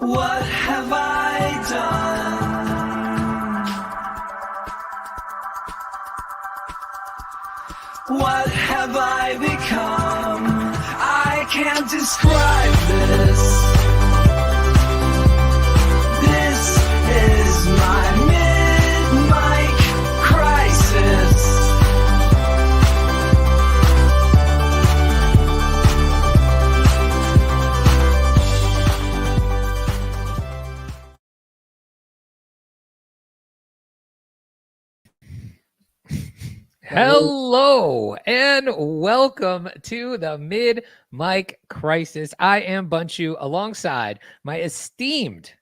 What have I done? What have I become? I can't describe this. This is my mid-mic crisis. Hello and welcome to the Mid-Mic Crisis. I am Bunchu alongside my esteemed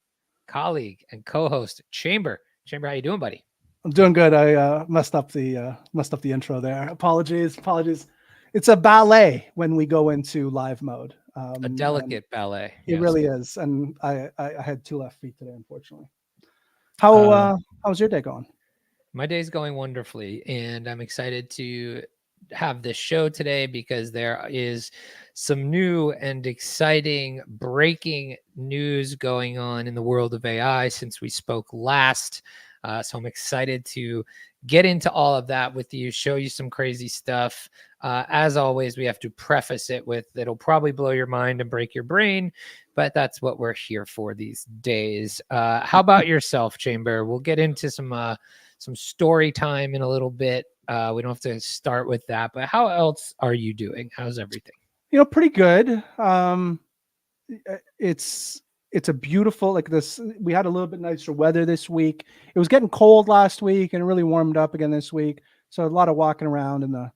colleague and co-host Chamber. Chamber, how you doing, buddy? I'm doing good. I messed up the intro there. Apologies. It's a ballet when we go into live mode. A delicate ballet. It really is. And I had two left feet today, unfortunately. How's your day going? My day's going wonderfully, and I'm excited to have this show today because there is some new and exciting breaking news going on in the world of AI since we spoke last. So I'm excited to get into all of that with you, show you some crazy stuff. As always, we have to preface it with it'll probably blow your mind and break your brain, but that's what we're here for these days. How about yourself, Chamber? We'll get into some story time in a little bit. We don't have to start with that, but how else are you doing? How's everything? Pretty good. It's a beautiful, like this. We had a little bit nicer weather this week. It was getting cold last week and it really warmed up again this week. So a lot of walking around and the,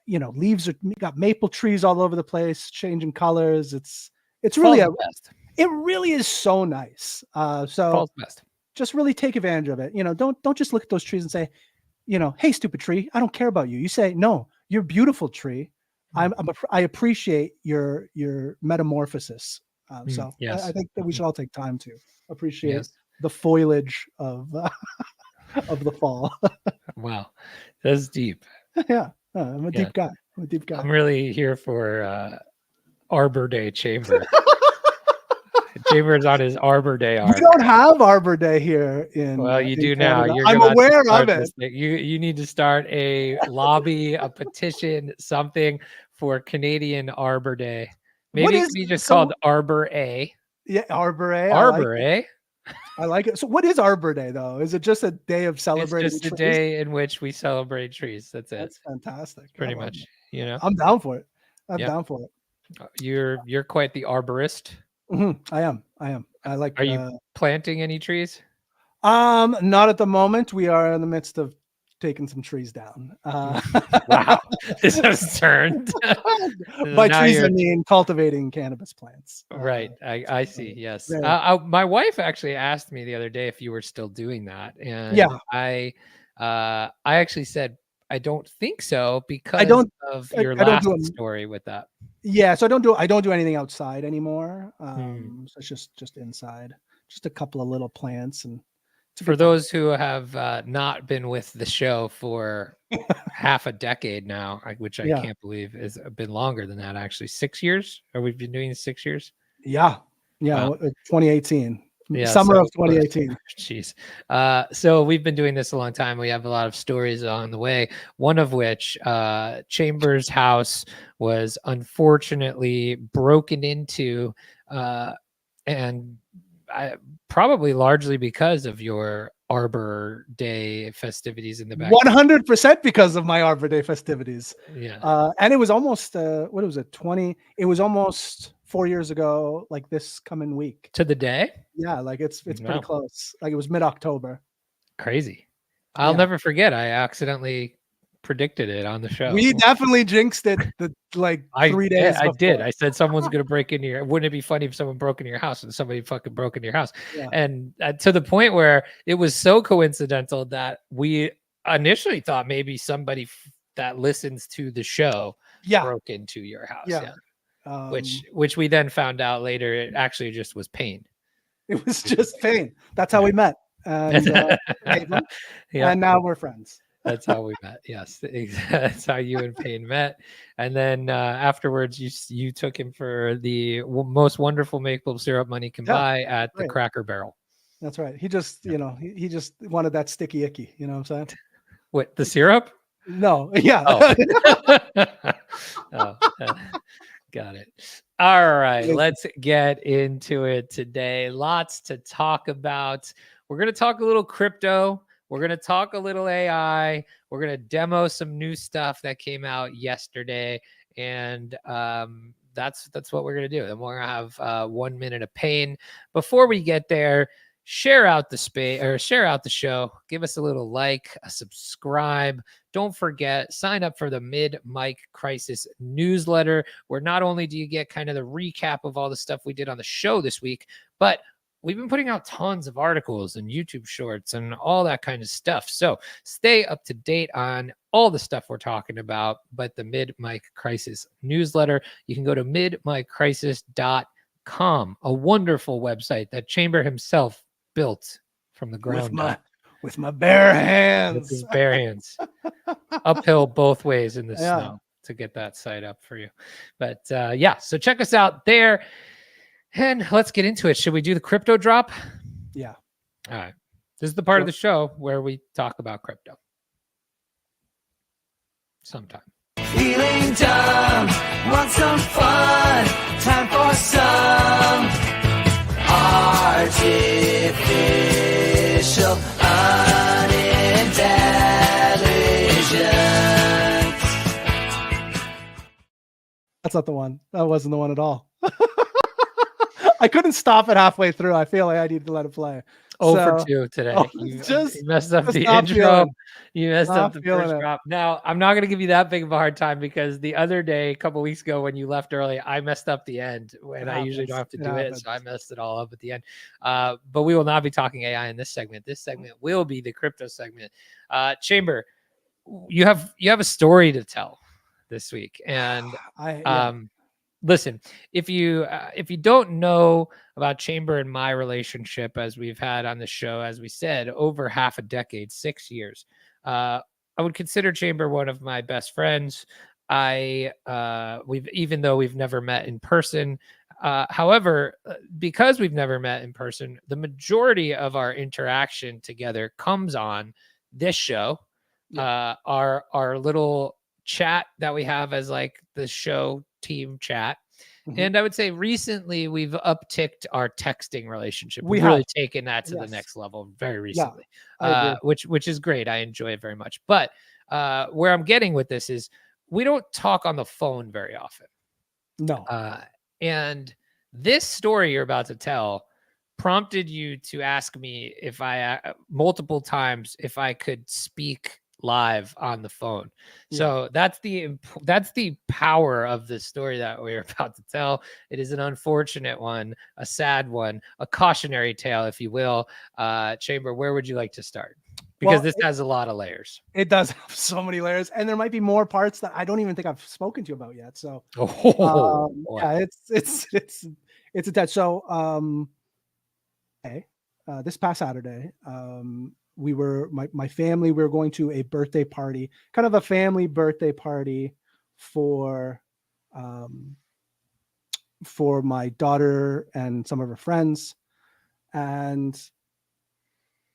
leaves got maple trees all over the place, changing colors. It's really it really is so nice. So best. Just really take advantage of it. Don't just look at those trees and say, hey, stupid tree, I don't care about you. You say, no, you're a beautiful tree. I appreciate your metamorphosis. Yes. I think that we should all take time to appreciate the foliage of of the fall. Wow, that's deep. Yeah, I'm a deep guy. I'm really here for Arbor Day, Chamber. Chamber's on his Arbor Day arc. We don't have Arbor Day here Well, you do now. I'm aware of it. You need to start a lobby, a petition, something for Canadian Arbor Day. Maybe it could be just called Arbor A. Yeah, Arbor A. Arbor A. I like it. So what is Arbor Day, though? Is it just a day of celebrating trees? It's just a day in which we celebrate trees. That's it. That's fantastic. Pretty much, I'm down for it. Down for it. You're quite the arborist. I am. I like. Are you planting any trees? Not at the moment. We are in the midst of taking some trees down. Wow, this has turned. By trees, I mean cultivating cannabis plants. Right. I see. Yes. My wife actually asked me the other day if you were still doing that, and I actually said I don't think so because of your last story with that. Yeah, so I don't do anything outside anymore. So it's just inside, just a couple of little plants. And for those who have not been with the show for half a decade now, which I can't believe has been longer than that. Actually, 6 years. Or we've been doing 6 years. Yeah. Wow. 2018. Summer of 2018. Jeez. So we've been doing this a long time. We have a lot of stories on the way. One of which, Chambers' house was unfortunately broken into, and probably largely because of your Arbor Day festivities in the back. 100% because of my Arbor Day festivities. Yeah. And it was almost what was it? It was almost 4 years ago, like this coming week. To the day? Yeah, like it's pretty close. Like it was mid-October. Crazy. I'll never forget. I accidentally predicted it on the show. We definitely jinxed it 3 days before. I did. I said someone's going to break into your. Wouldn't it be funny if someone broke into your house and somebody fucking broke into your house? Yeah. And to the point where it was so coincidental that we initially thought maybe somebody that listens to the show broke into your house. Yeah. Which we then found out later it actually just was pain. It was just pain. That's how we met. And, and now we're friends. That's how we met. Yes, that's how you and Payne met. And then afterwards, you took him for the most wonderful maple syrup money can Yeah, buy at the right. Cracker Barrel. That's right. He just, Yeah. he just wanted that sticky icky. You know what I'm saying? What, the syrup? No, yeah. Oh. Oh, got it. All right, let's get into it today. Lots to talk about. We're going to talk a little crypto. We're going to talk a little AI. We're going to demo some new stuff that came out yesterday. And that's what we're going to do. And we're going to have 1 minute of pain. Before we get there, share out the space or share out the show. Give us a little like, a subscribe. Don't forget, sign up for the Mid-Mic Crisis newsletter, where not only do you get kind of the recap of all the stuff we did on the show this week, but we've been putting out tons of articles and YouTube shorts and all that kind of stuff. So stay up to date on all the stuff we're talking about. But the Mid-Mic Crisis newsletter, you can go to midmiccrisis.com, a wonderful website that Chamber himself built from the ground up. With my bare hands. With his bare hands. Uphill both ways in the snow to get that site up for you. But yeah, so check us out there. And let's get into it. Should we do the crypto drop? Yeah. All right. This is the part of the show where we talk about crypto. Sometime. Feeling dumb, want some fun, time for some artificial unintelligence. That's not the one. That wasn't the one at all. I couldn't stop it halfway through. I feel like I need to let it play. For 2 today. You messed up the intro. You messed up the first drop. Now, I'm not going to give you that big of a hard time because the other day, a couple weeks ago, when you left early, I messed up the end, and I usually don't have to do it, so I messed it all up at the end. But we will not be talking AI in this segment. This segment will be the crypto segment. Chamber, you have a story to tell this week, and listen, if you don't know about Chamber and my relationship, as we've had on the show, as we said, over half a decade, 6 years, I would consider Chamber one of my best friends. Even though we've never met in person, however, because we've never met in person, the majority of our interaction together comes on this show. Our little chat that we have as like the show team chat. Mm-hmm. And I would say recently we've upticked our texting relationship. We've really taken that to the next level very recently, which is great. I enjoy it very much. But where I'm getting with this is we don't talk on the phone very often. No. And this story you're about to tell prompted you to ask me if multiple times if I could speak live on the phone. So that's the power of the story that we're about to tell. It is an unfortunate one, a sad one, a cautionary tale, if you will. Chamber, where would you like to start? Because this has a lot of layers. It does have so many layers, and there might be more parts that I don't even think I've spoken to you about yet. So it's attached. So this past Saturday, my family, we were going to a birthday party, kind of a family birthday party for my daughter and some of her friends. And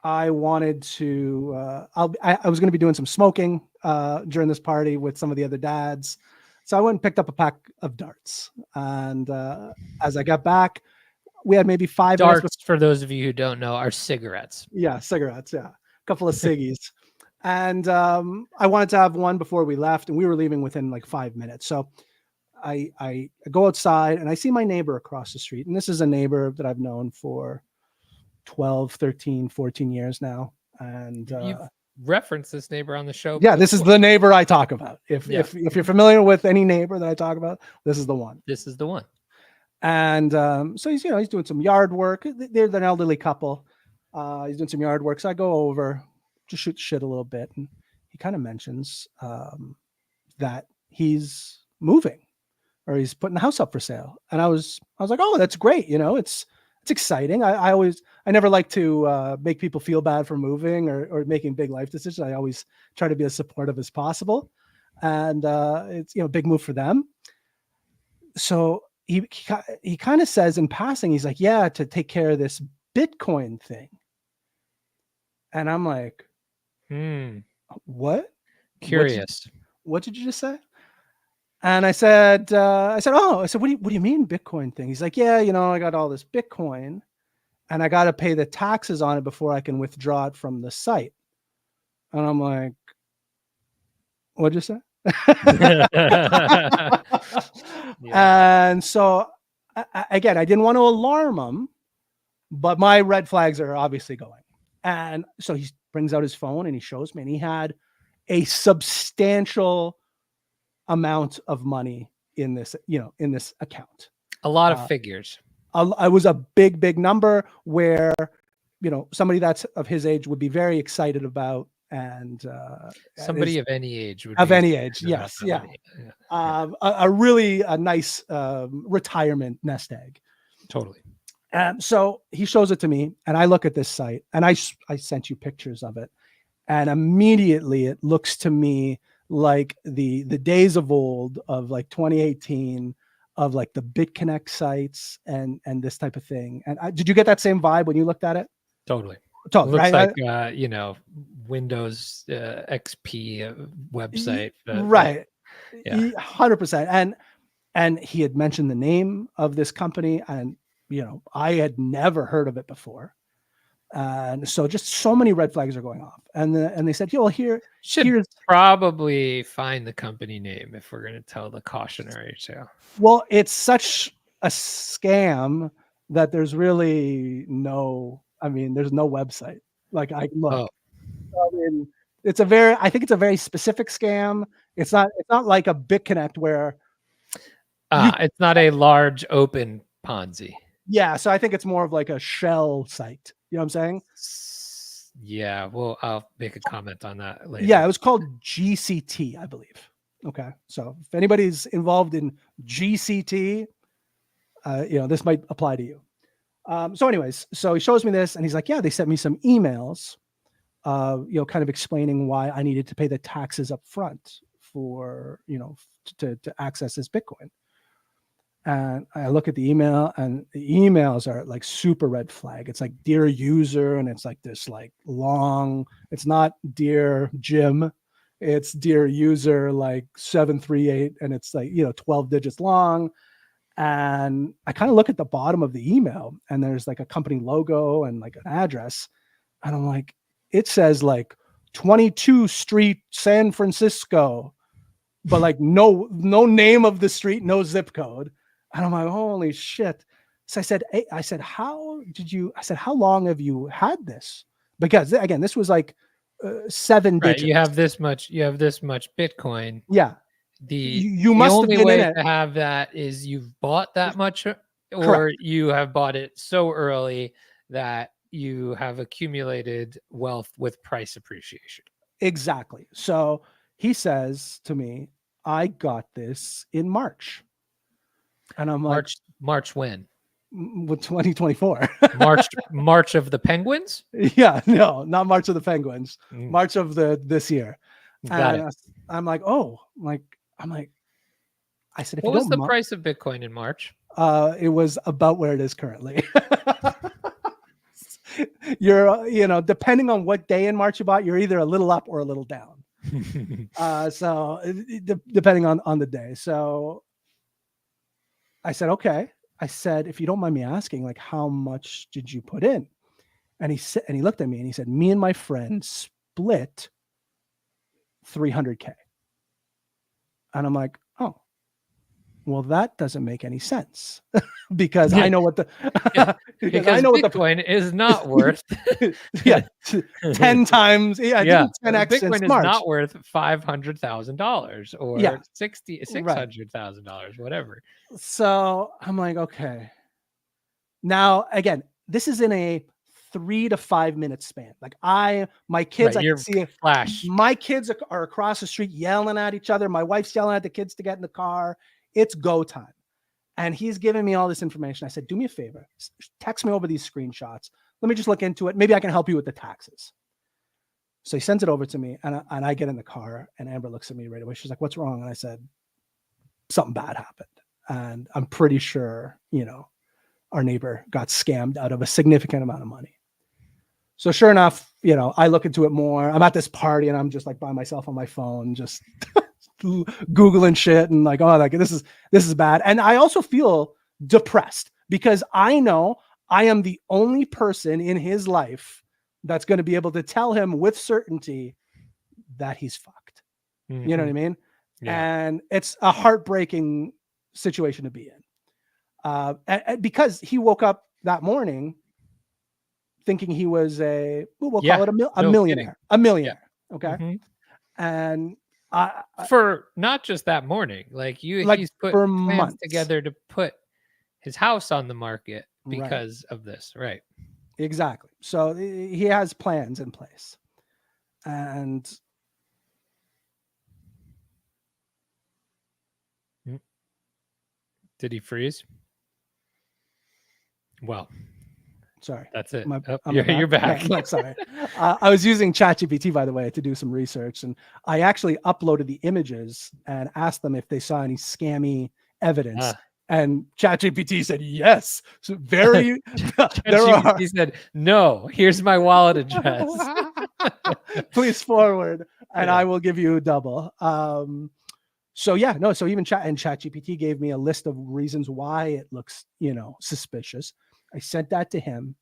I wanted to, I was going to be doing some smoking during this party with some of the other dads. So I went and picked up a pack of darts. And as I got back, we had maybe 5 darts. For those of you who don't know, are cigarettes. Yeah, cigarettes. Yeah, a couple of ciggies, and I wanted to have one before we left, and we were leaving within like 5 minutes. So I go outside and I see my neighbor across the street, and this is a neighbor that I've known for 12, 13, 14 years now. And you've referenced this neighbor on the show. Yeah, this is the neighbor I talk about. If you're familiar with any neighbor that I talk about, this is the one. This is the one. And so he's doing some yard work. They're an elderly couple. He's doing some yard work. So I go over to shoot the shit a little bit. And he kind of mentions that he's moving or he's putting the house up for sale. And I was like, oh, that's great. It's it's exciting. I never like to make people feel bad for moving or making big life decisions. I always try to be as supportive as possible, and it's, you know, a big move for them. So he kind of says in passing, he's like, yeah, to take care of this Bitcoin thing. And I'm like, what? Curious. What did you just say? And I said, oh, what do you mean Bitcoin thing? He's like, yeah, you know, I got all this Bitcoin and I got to pay the taxes on it before I can withdraw it from the site. And I'm like, what'd you say? Yeah. And so again, I didn't want to alarm him, but my red flags are obviously going. And so he brings out his phone and he shows me, and he had a substantial amount of money in this, you know, in this account. A lot of figures. I was a big number where, you know, somebody that's of his age would be very excited about, and somebody of any age would of be any age, yes, yeah. A really nice retirement nest egg. Totally. So he shows it to me, and I look at this site, and I sent you pictures of it, and immediately it looks to me like the days of old of like 2018 of like the BitConnect sites and this type of thing. And did you get that same vibe when you looked at it? Totally. It Totally. looks Right? like you know, Windows XP website. Right. Yeah. 100%. And he had mentioned the name of this company, and you know, I had never heard of it before. And so just so many red flags are going off. And they said, "Yo, here's probably find the company name if we're going to tell the cautionary tale." Well, it's such a scam that there's really there's no website. Like I look. I mean, I think it's a very specific scam. It's not like a BitConnect where it's not a large open Ponzi. Yeah, so I think it's more of like a shell site. You know what I'm saying? Yeah, well, I'll make a comment on that later. Yeah, it was called GCT, I believe. Okay, so if anybody's involved in GCT, you know, this might apply to you. So anyways, so he shows me this, and he's like, yeah, they sent me some emails, you know, kind of explaining why I needed to pay the taxes up front for, you know, to access this Bitcoin. And I look at the email, and the emails are like super red flag. It's like dear user, and it's like this like long, it's not dear Jim, it's dear user like 738, and it's like, you know, 12 digits long. And I kind of look at the bottom of the email, and there's like a company logo and like an address. And I'm like, it says like 22 Street, San Francisco, but like no name of the street, no zip code. And I'm like, holy shit. So I said, how long have you had this? Because again, this was like 7 digits. You have this much Bitcoin. Yeah. You must the only have been way in it. to have that is you've bought that much, or Correct. you have bought it so early that you have accumulated wealth with price appreciation. Exactly. So he says to me, I got this in March. And I'm like, March when? With 2024. March of the Penguins? Yeah, no, not March of the Penguins. March of this year. Got it. I'm like, I said, if what you was don't the price of Bitcoin in March? It was about where it is currently. You're, you know, depending on what day in March you bought, you're either a little up or a little down. So depending on the day. So I said, okay. I said, if you don't mind me asking, like, how much did you put in? And he looked at me and he said, me and my friend split $300K. And I'm like, oh, well, that doesn't make any sense because I know what the because I know Bitcoin what is not worth 10 times. Yeah, 10x Bitcoin is not worth $500,000 or $600,000, whatever. So I'm like, okay. Now again, this is in a 3 to 5 minute span. Like my kids, I can see it flash. My kids are across the street yelling at each other. My wife's yelling at the kids to get in the car. It's go time. And he's giving me all this information. I said, do me a favor, text me over these screenshots. Let me just look into it. Maybe I can help you with the taxes. So he sends it over to me, and I get in the car, and Amber looks at me right away. She's like, what's wrong? And I said, something bad happened. And I'm pretty sure, our neighbor got scammed out of a significant amount of money. So sure enough, I look into it more. I'm at this party and I'm just like by myself on my phone, just Googling shit and like, oh, like this is bad. And I also feel depressed because I know I am the only person in his life that's going to be able to tell him with certainty that he's fucked. You know what I mean? Yeah. And it's a heartbreaking situation to be in. Because he woke up that morning thinking he was we'll call it a millionaire. A millionaire. Yeah. Okay. And for not just that morning, he's put plans months together to put his house on the market because of this. Right. Exactly. So he has plans in place. And did he freeze? Well, sorry. That's it. You're back. No, sorry. I was using ChatGPT, by the way, to do some research. And I actually uploaded the images and asked them if they saw any scammy evidence. And ChatGPT said, yes. So very. ChatGPT said, no, here's my wallet address. Please forward, and I will give you double. So even ChatGPT gave me a list of reasons why it looks, suspicious. I sent that to him.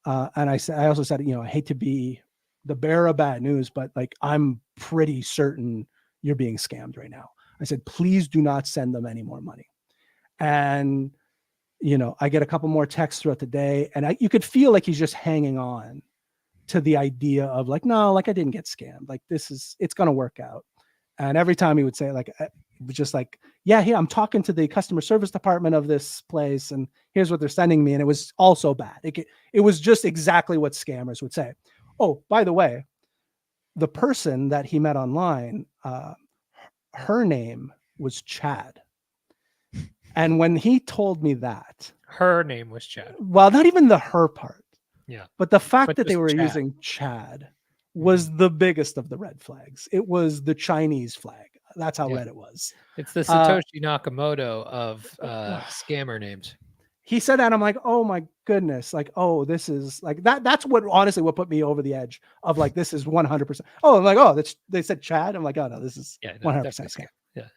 And I also said, I hate to be the bearer of bad news, but like, I'm pretty certain you're being scammed right now. I said, please do not send them any more money. And, I get a couple more texts throughout the day, and you could feel like he's just hanging on to the idea of like, no, like I didn't get scammed. Like it's going to work out. And every time he would say like, it was just like, yeah, I'm talking to the customer service department of this place, and here's what they're sending me. And it was also bad. It was just exactly what scammers would say. Oh, by the way, the person that he met online, her name was Chad. And when he told me that, her name was Chad. Well, not even the her part. Yeah. But the fact that they were using Chad was the biggest of the red flags. It was the Chinese flag. That's how red it was. It's the Satoshi Nakamoto of scammer names. He said that, and I'm like, oh my goodness. Like, oh, this is like that. That's what honestly what put me over the edge of like, this is 100%. Oh, I'm like, oh, they said Chad. I'm like, oh no, this is 100% scam. Yeah.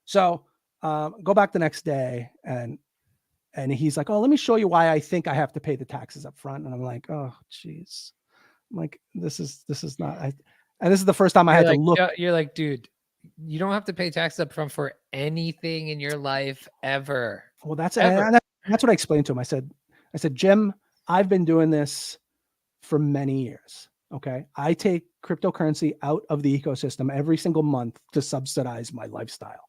So go back the next day, and he's like, oh, let me show you why I think I have to pay the taxes up front. And I'm like, oh, geez. I'm like, this is not, and this is the first time I had to look. You're like, dude, you don't have to pay taxes up front for anything in your life ever. Well, that's what I explained to him. I said, Jim, I've been doing this for many years. Okay. I take cryptocurrency out of the ecosystem every single month to subsidize my lifestyle.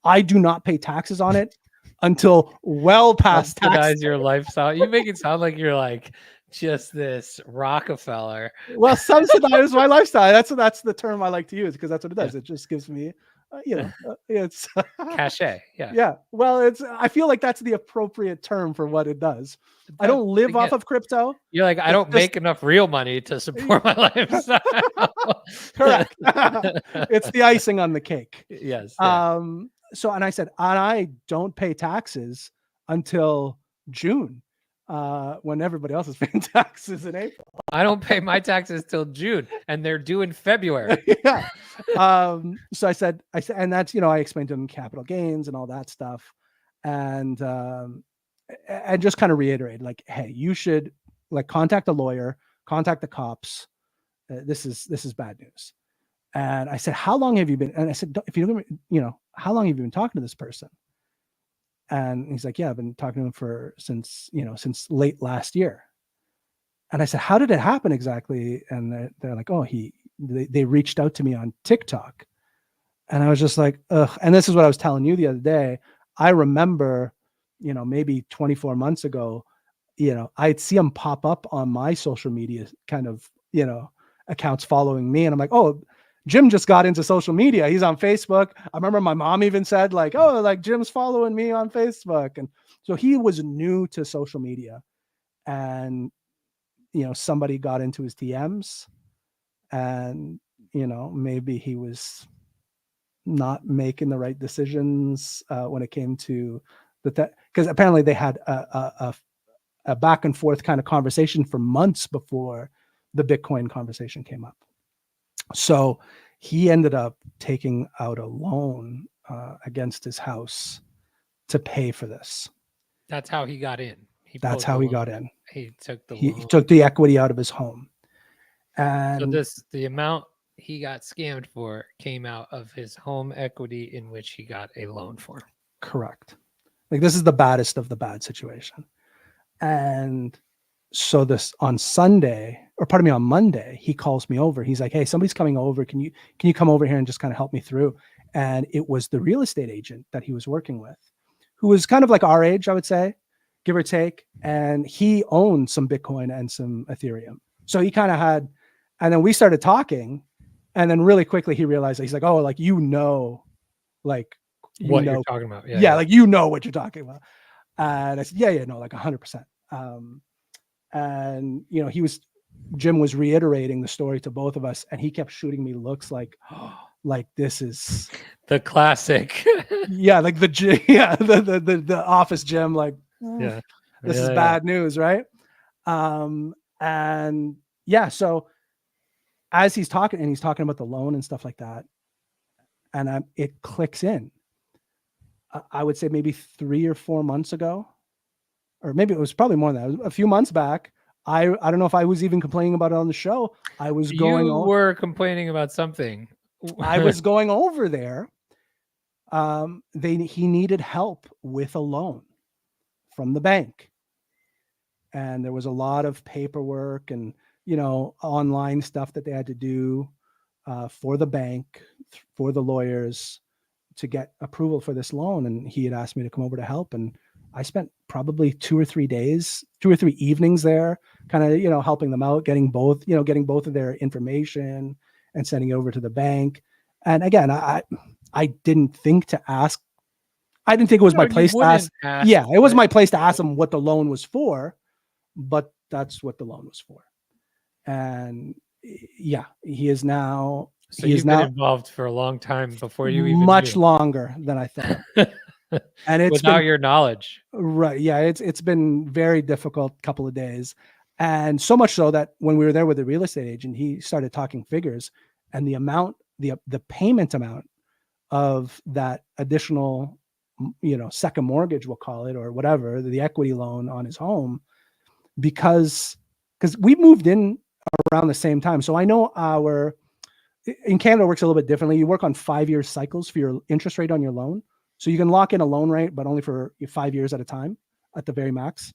I do not pay taxes on it until well past subsidize your lifestyle. You make it sound like you're like just this Rockefeller. Well, subsidize my lifestyle. That's the term I like to use, because that's what it does. It just gives me, it's cachet. Yeah. Yeah. Well, I feel like that's the appropriate term for what it does. I don't live off of crypto. You're like, I don't make enough real money to support my lifestyle. Correct. It's the icing on the cake. Yes. So, and I said, and I don't pay taxes until June, when everybody else is paying taxes in April. I don't pay my taxes till June, and they're due in February. Yeah. So I said, and that's, I explained to him capital gains and all that stuff. And just kind of reiterated like, hey, you should like contact a lawyer, contact the cops. This is bad news. And I said, how long have you been? And I said, if you don't, how long have you been talking to this person? And he's like, yeah, I've been talking to him since late last year. And I said, how did it happen exactly? And they're like, oh, they reached out to me on TikTok. And I was just like, ugh. And this is what I was telling you the other day. I remember, maybe 24 months ago, I'd see him pop up on my social media kind of, accounts following me. And I'm like, oh, Jim just got into social media. He's on Facebook. I remember my mom even said like, oh, like Jim's following me on Facebook. And so he was new to social media, and, somebody got into his DMs, and, maybe he was not making the right decisions when it came to because apparently they had a back and forth kind of conversation for months before the Bitcoin conversation came up. So he ended up taking out a loan against his house to pay for this. That's how he got in. That's how he got in. He took the He loan. took the equity out of his home. And So the amount he got scammed for came out of his home equity in which he got a loan for. Correct. Like, this is the baddest of the bad situation. And so this on Sunday, or pardon me, on Monday, he calls me over. He's like, hey, somebody's coming over. Can you come over here and just kind of help me through? And it was the real estate agent that he was working with, who was kind of like our age, I would say, give or take. And he owned some Bitcoin and some Ethereum. So he kind of had, and then we started talking, and then really quickly he realized that he's like, oh, like, like what you're talking about. Yeah, like, what you're talking about. And I said, yeah, no, like 100%. And Jim was reiterating the story to both of us, and he kept shooting me looks like, oh, like, this is the classic. yeah, like the office Jim, like, yeah, this is bad news, right? And yeah, so as he's talking about the loan and stuff like that, and it clicks in. I would say maybe 3 or 4 months ago, or maybe it was probably more than that. A few months back, I don't know if I was even complaining about it on the show. I was were complaining about something. I was going over there. He needed help with a loan from the bank, and there was a lot of paperwork and online stuff that they had to do for the bank, for the lawyers, to get approval for this loan. And he had asked me to come over to help, and I spent probably 2 or 3 evenings there, kind of, helping them out, getting both of their information and sending it over to the bank. And again, I didn't think to ask. I didn't think it was my place to ask. Yeah, it was my place to ask them what the loan was for, but that's what the loan was for. And yeah, he is now. So you've been involved for a long time before you even much longer than I thought. And it's without your knowledge. Right. Yeah. It's been very difficult couple of days. And so much so that when we were there with the real estate agent, he started talking figures, and the payment amount of that additional, second mortgage, we'll call it, or whatever, the equity loan on his home, because we moved in around the same time. So I know in Canada it works a little bit differently. You work on 5-year cycles for your interest rate on your loan. So you can lock in a loan rate, but only for 5 years at a time at the very max.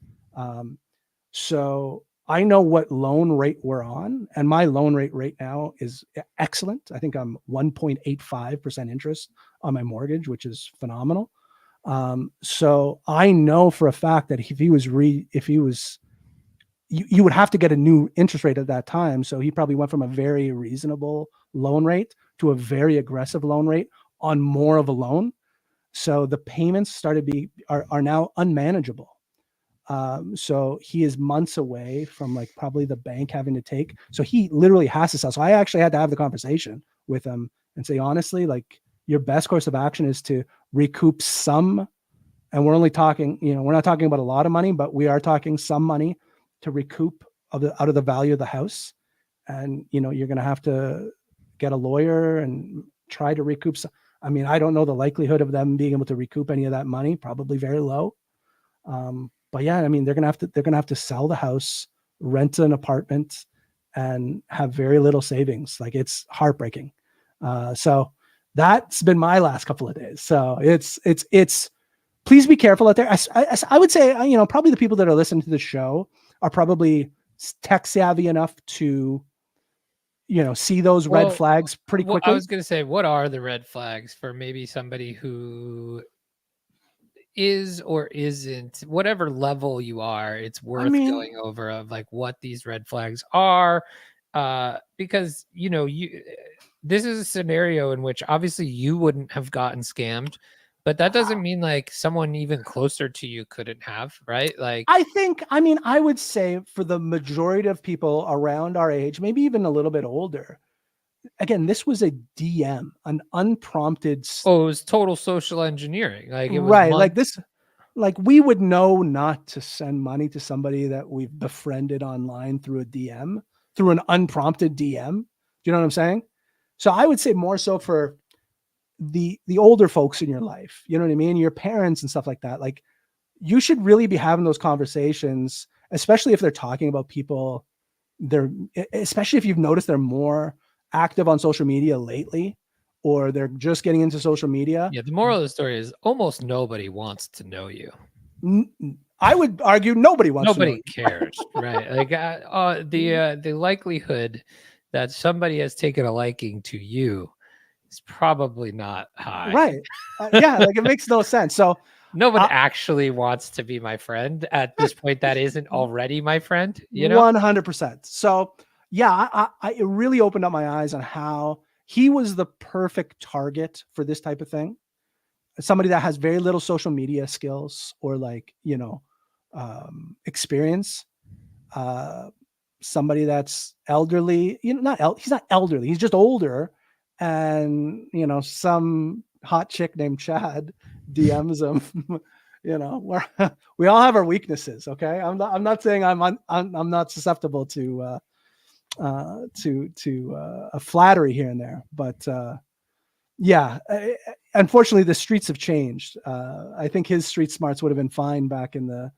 So I know what loan rate we're on, and my loan rate right now is excellent. I think I'm 1.85% interest on my mortgage, which is phenomenal. So I know for a fact that you would have to get a new interest rate at that time. So he probably went from a very reasonable loan rate to a very aggressive loan rate on more of a loan. So the payments are now unmanageable. So he is months away from like probably the bank having to take. So he literally has to sell. So I actually had to have the conversation with him and say, honestly, like, your best course of action is to recoup some. And we're only talking, we're not talking about a lot of money, but we are talking some money to recoup out of the value of the house. And, you're going to have to get a lawyer and try to recoup some. I mean, I don't know the likelihood of them being able to recoup any of that money, probably very low. But yeah, I mean, they're going to have to sell the house, rent an apartment, and have very little savings. Like, it's heartbreaking. So that's been my last couple of days. So it's please be careful out there. I would say, probably the people that are listening to the show are probably tech savvy enough to, see those red flags pretty quickly. I was going to say, what are the red flags for maybe somebody who is or isn't, whatever level you are, it's worth going over of like what these red flags are, because this is a scenario in which obviously you wouldn't have gotten scammed, but that doesn't mean like someone even closer to you couldn't have, right? Like, I mean, I would say for the majority of people around our age, maybe even a little bit older, again, this was a DM, an unprompted, oh, it was total social engineering. Like, it was right? Like this, like we would know not to send money to somebody that we've befriended online through a DM, through an unprompted DM. Do you know what I'm saying? So I would say more so for the older folks in your life, you know what I mean? Your parents and stuff like that. Like you should really be having those conversations, especially if they're talking about people. Especially if you've noticed they're more active on social media lately, or they're just getting into social media. Yeah, the moral of the story is almost nobody wants to know you. I would argue nobody wants to know you. Cares, right? Like the likelihood that somebody has taken a liking to you is probably not high. Right. Yeah, like it makes no sense. So no one actually wants to be my friend at this point that isn't already my friend, you know? 100%. So yeah, it really opened up my eyes on how he was the perfect target for this type of thing. Somebody that has very little social media skills or like, you know, experience. Somebody that's elderly, you know, he's not elderly, he's just older. And, you know, some hot chick named Chad DMs him. You know, we all have our weaknesses. Okay. I'm not saying I'm not susceptible to a flattery here and there, but yeah, unfortunately the streets have changed. I think his street smarts would have been fine back in the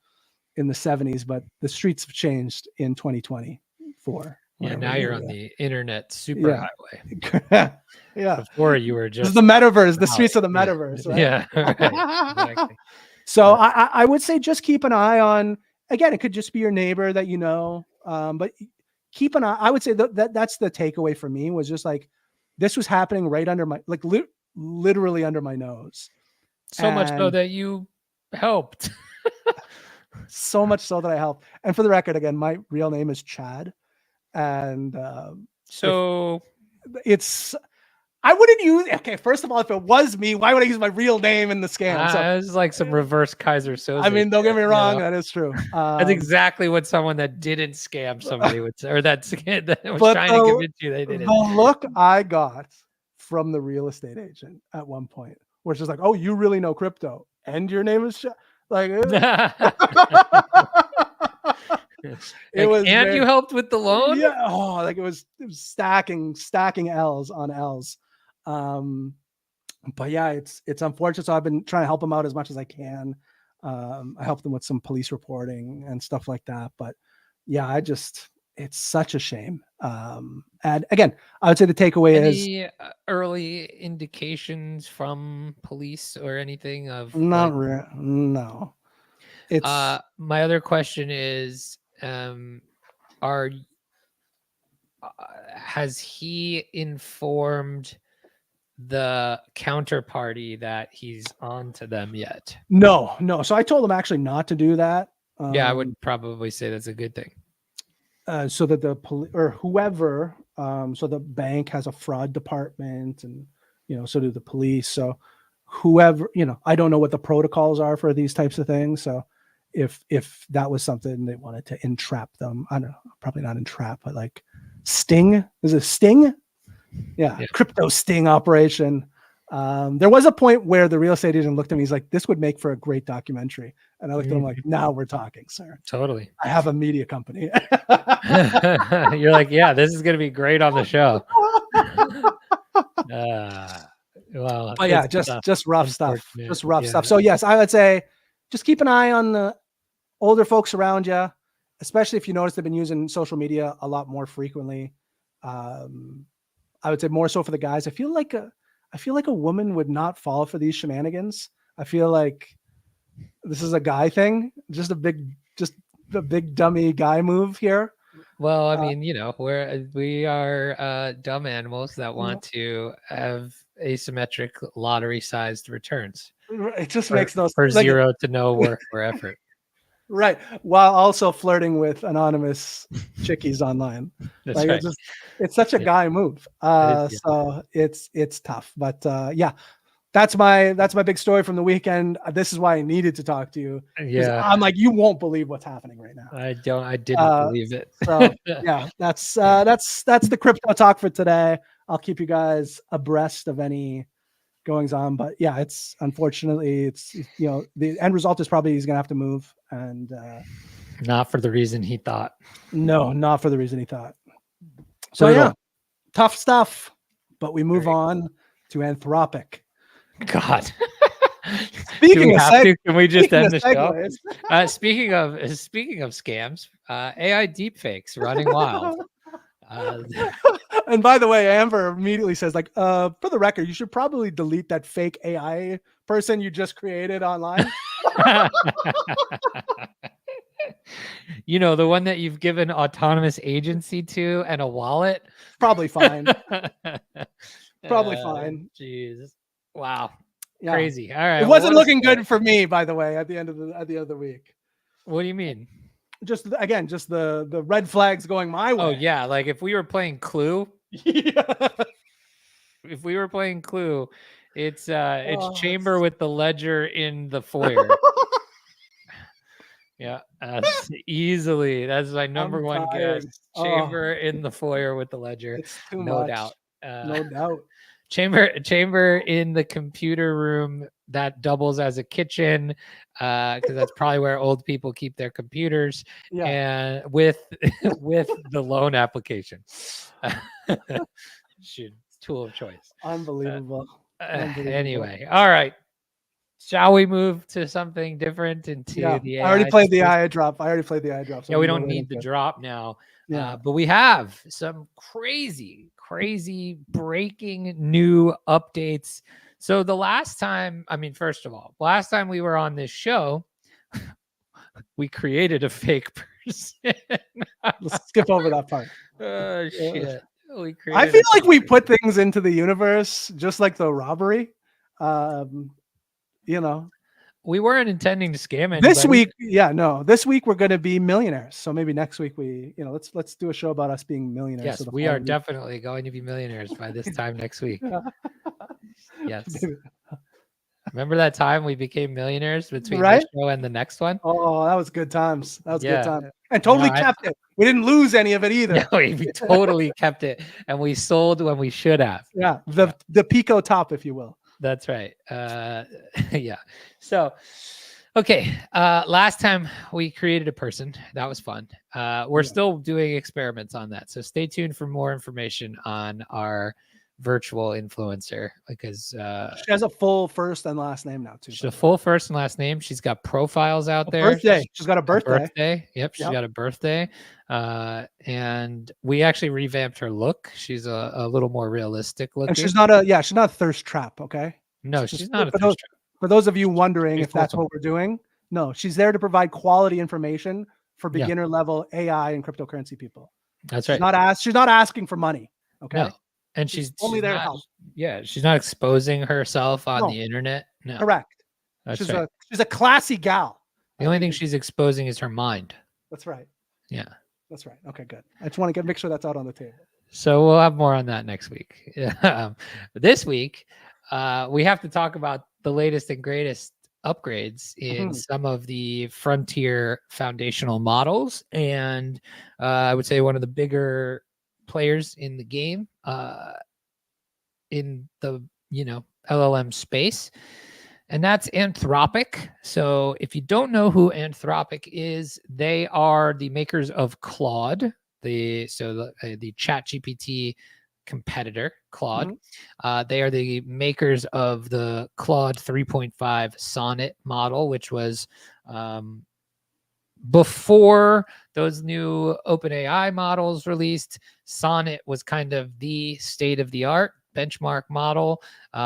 70s, but the streets have changed in 2024. Yeah, now you're on the internet superhighway. Yeah. Before you were just the metaverse, the streets of the metaverse. Right? Yeah. Right. Exactly. So I would say just keep an eye on, again, it could just be your neighbor that you know, but keep an eye. I would say that's the takeaway for me, was just like, this was happening right under my, like literally under my nose. So much so that you helped. So much so that I helped. And for the record, again, my real name is Chad. And so I wouldn't use, okay, first of all, if it was me, why would I use my real name in the scam? So it's like some reverse Kaiser Soze. I mean, don't get me wrong, that is true. That's exactly what someone that didn't scam somebody would say, or that was trying to convince you they didn't. The look I got from the real estate agent at one point, where she's like, "Oh, you really know crypto, and your name is like." It was, and you helped with the loan? Yeah. Oh, like it was stacking L's on L's. But yeah, it's unfortunate. So I've been trying to help him out as much as I can. I helped them with some police reporting and stuff like that. But yeah, it's such a shame. And again, I would say the takeaway is early indications from police or anything of not real. No. It's my other question is, has he informed the counterparty that he's on to them yet? No. So I told him actually not to do that. Yeah, I would probably say that's a good thing. So that the police or whoever, so the bank has a fraud department, and you know, so do the police. So whoever, you know, I don't know what the protocols are for these types of things. So if that was something they wanted to entrap them, I don't know, probably not entrap, but like sting. Is it sting? Yeah. Crypto sting operation. There was a point where the real estate agent looked at me. He's like, "This would make for a great documentary." And I looked at him like, "Now we're talking, sir." Totally. I have a media company. You're like, "Yeah, this is going to be great on the show." Well, but yeah, just rough stuff. Just rough stuff. So yes, I would say just keep an eye on the older folks around you, especially if you notice they've been using social media a lot more frequently. I would say more so for the guys. I feel like a woman would not fall for these shenanigans. I feel like this is a guy thing, just a big dummy guy move here. Well, I mean, you know, we are dumb animals that want to have asymmetric lottery-sized returns. It just makes no sense. For zero to no work or effort. Right. While also flirting with anonymous chickies online. That's Like right. it's such a Yeah. guy move. Yeah. So it's tough. But yeah, that's my big story from the weekend. This is why I needed to talk to you. Because Yeah. I'm like, you won't believe what's happening right now. I didn't believe it. So yeah, that's the crypto talk for today. I'll keep you guys abreast of any goings on, but yeah, it's unfortunately the end result is probably he's gonna have to move, and Not for the reason he thought. no, not for the reason he thought. So Brutal. yeah, tough stuff. But we move Very on to Anthropic. God. Speaking Do we of have to? Can we just speaking end of the show? segues, Speaking of scams, AI deepfakes running wild. and by the way, Amber immediately says, like, for the record, you should probably delete that fake AI person you just created online. You know, the one that you've given autonomous agency to and a wallet. Probably fine. Probably fine. Jeez. Wow. Yeah. Crazy. All right. It wasn't looking good for me, by the way, at the end of the week. What do you mean? Just the red flags going my way. Oh yeah, like if we were playing Clue. Yeah. If we were playing Clue, it's Chamber it's- with the ledger in the foyer. Yeah, easily. That's my number I'm one tired. guess. Chamber in the foyer with the ledger. It's too No much. doubt. No doubt. Chamber in the computer room that doubles as a kitchen, because that's probably where old people keep their computers. Yeah. And with the loan application. Shoot, tool of choice. Unbelievable. Anyway, all right. Shall we move to something different into the AI? I already played the AI drop. So yeah, we don't need the drop now. Yeah. But we have some crazy breaking new updates. So the last time, first of all, last time we were on this show, we created a fake person. Let's skip over that part. Oh shit. I feel like we put things into the universe just like the robbery. We weren't intending to scam anybody. This week we're going to be millionaires. So maybe next week let's do a show about us being millionaires. Yes, we are definitely going to be millionaires by this time next week. Yes. Remember that time we became millionaires between this show and the next one? Oh, that was good times. Good time. And totally kept it. We didn't lose any of it either. No, we totally kept it, and we sold when we should have. Yeah, the Pico top, if you will. That's right. Yeah. So, okay. Last time we created a person. That was fun. We're still doing experiments on that. So stay tuned for more information on our virtual influencer, because she has a full first and last name now too. She's a full first and last name. She's got profiles out there. Birthday. She's got a birthday. Yep, she's got a birthday. And we actually revamped her look. She's a little more realistic looking. And she's not a thirst trap. Okay. No, she's not a thirst trap. For those of you wondering if that's what we're doing, no, she's there to provide quality information for beginner level AI and cryptocurrency people. That's right. She's not asking for money. Okay. No. And she's only there to help. Yeah, she's not exposing herself on the internet. No. Correct. That's right. She's a classy gal. The only thing she's exposing is her mind. That's right. Yeah. That's right. Okay, good. I just want to make sure that's out on the table. So we'll have more on that next week. This week, we have to talk about the latest and greatest upgrades in some of the frontier foundational models. And I would say one of the bigger players in the game, in the LLM space, and that's Anthropic. So if you don't know who Anthropic is, they are the makers of Claude, the ChatGPT competitor, Claude. They are the makers of the Claude 3.5 Sonnet model, which was before those new OpenAI models released. Sonnet was kind of the state-of-the-art benchmark model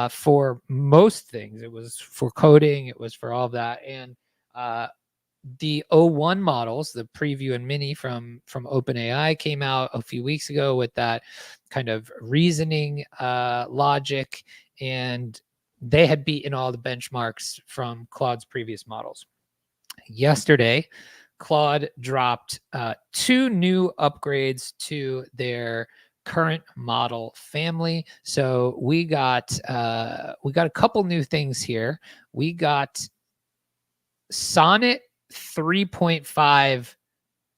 for most things. It was for coding, it was for all of that. And the O1 models, the preview and mini from OpenAI, came out a few weeks ago with that kind of reasoning logic, and they had beaten all the benchmarks from Claude's previous models. yesterday, Claude dropped 2 new upgrades to their current model family. So we got a couple new things here. We got Sonnet 3.5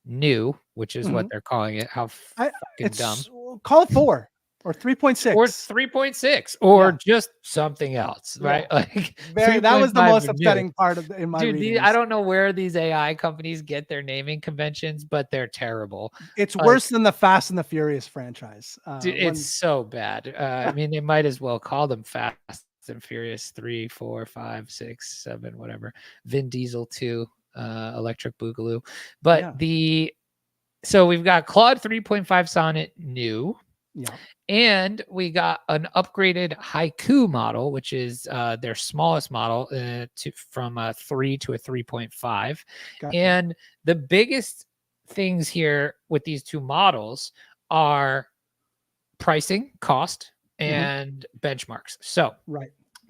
new, which is what they're calling it. How fucking dumb. Call it 4 or 3.6 or 3.6 or just something else, right? Like that was the 3.5 most new. upsetting part of in my Dude, readings. I don't know where these AI companies get their naming conventions, but they're terrible. It's worse than the Fast and the Furious franchise. Dude, it's so bad. I mean, they might as well call them Fast and Furious 3, 4, 5, 6, 7, whatever. Vin Diesel 2, Electric Boogaloo. But so we've got Claude 3.5 Sonnet new. Yeah. And we got an upgraded Haiku model, which is their smallest model from a 3 to a 3.5. Gotcha. And the biggest things here with these 2 models are pricing, cost, and benchmarks. So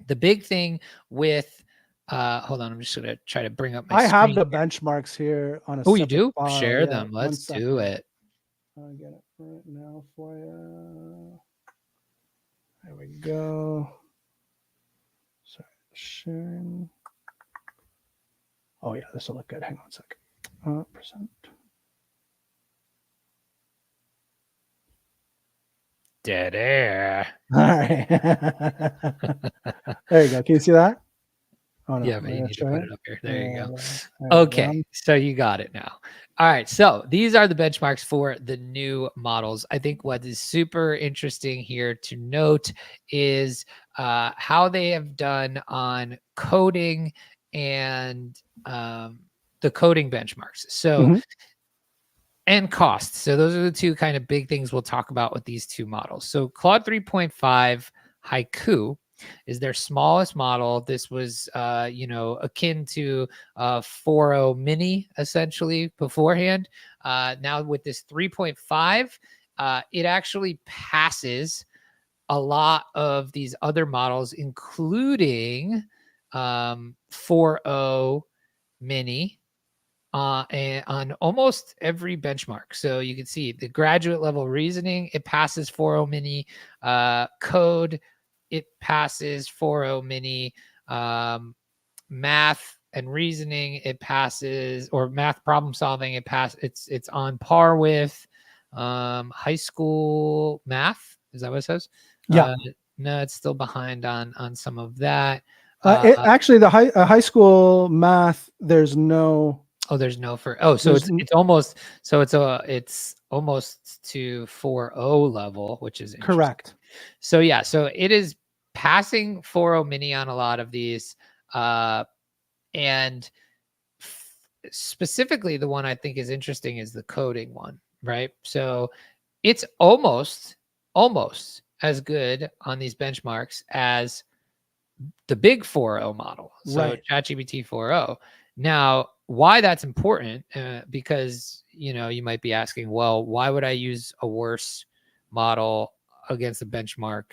the big thing with hold on, I'm just gonna try to bring up my screen. have the benchmarks here on a you do? file. Share them. Let's do it. I'll get it right now for you. There we go. Sorry, sharing. Oh yeah, this will look good. Hang on a second. Percent. Dead air. All right. There you go. Can you see that? Oh, no. Yeah, but you need to put it up here. There you go. There Okay, so you got it now. All right, so these are the benchmarks for the new models. I think what is super interesting here to note is how they have done on coding and the coding benchmarks. So and cost. So those are the 2 kind of big things we'll talk about with these 2 models. So Claude 3.5 Haiku is their smallest model. This was, akin to 4.0 mini essentially beforehand. Now with this 3.5, it actually passes a lot of these other models, including 4.0 mini and on almost every benchmark. So you can see the graduate level reasoning, it passes 4.0 mini, code, it passes 4.0 mini, math and reasoning, it passes, or math problem solving, it's on par with high school math. Is that what it says? Yeah. No, it's still behind on some of that. Actually, the high school math, there's no. Oh, there's no so it's almost to 4.0 level, which is correct. So yeah, so it is passing 4.0 mini on a lot of these, and specifically the one I think is interesting is the coding one, right? So it's almost as good on these benchmarks as the big 4.0 model, so ChatGPT 4.0. Now, why that's important, because, you might be asking, well, why would I use a worse model against a benchmark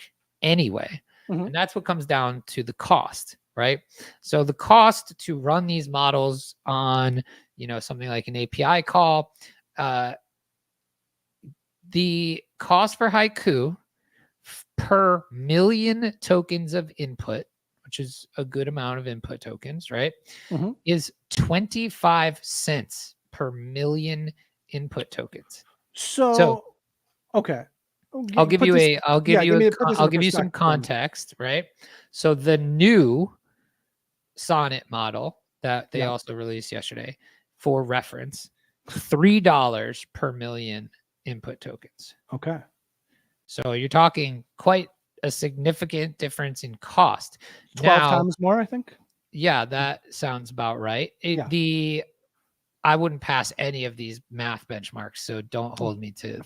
anyway? And that's what comes down to the cost, right? So the cost to run these models on, something like an API call, the cost for Haiku per million tokens of input, which is a good amount of input tokens, right? Is 25 cents per million input tokens. So okay. I'll give you some context, right? So the new Sonnet model that they also released yesterday, for reference, $3 per million input tokens. Okay. So you're talking quite a significant difference in cost. 12 times more, I think. Yeah, that sounds about right. I wouldn't pass any of these math benchmarks, so don't hold me to. I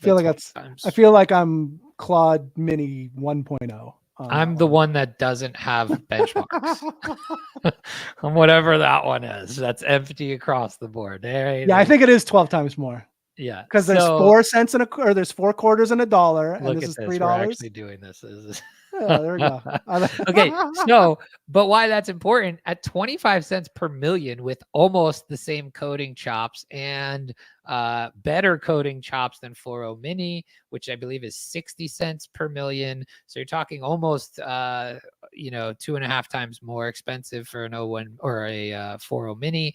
feel like I'm Claude Mini 1.0. I'm the one that doesn't have benchmarks. On whatever that one is, that's empty across the board. I think it is 12 times more. Yeah. because there's So 4 cents in or there's 4 quarters and $1, and look this at is this. We're $3. actually doing this. This is- Yeah, there we go. Okay. So, but why that's important at 25 cents per million with almost the same coding chops and better coding chops than 4.0 mini, which I believe is 60 cents per million. So you're talking almost, 2.5 times more expensive for an 01 or a 4.0 mini.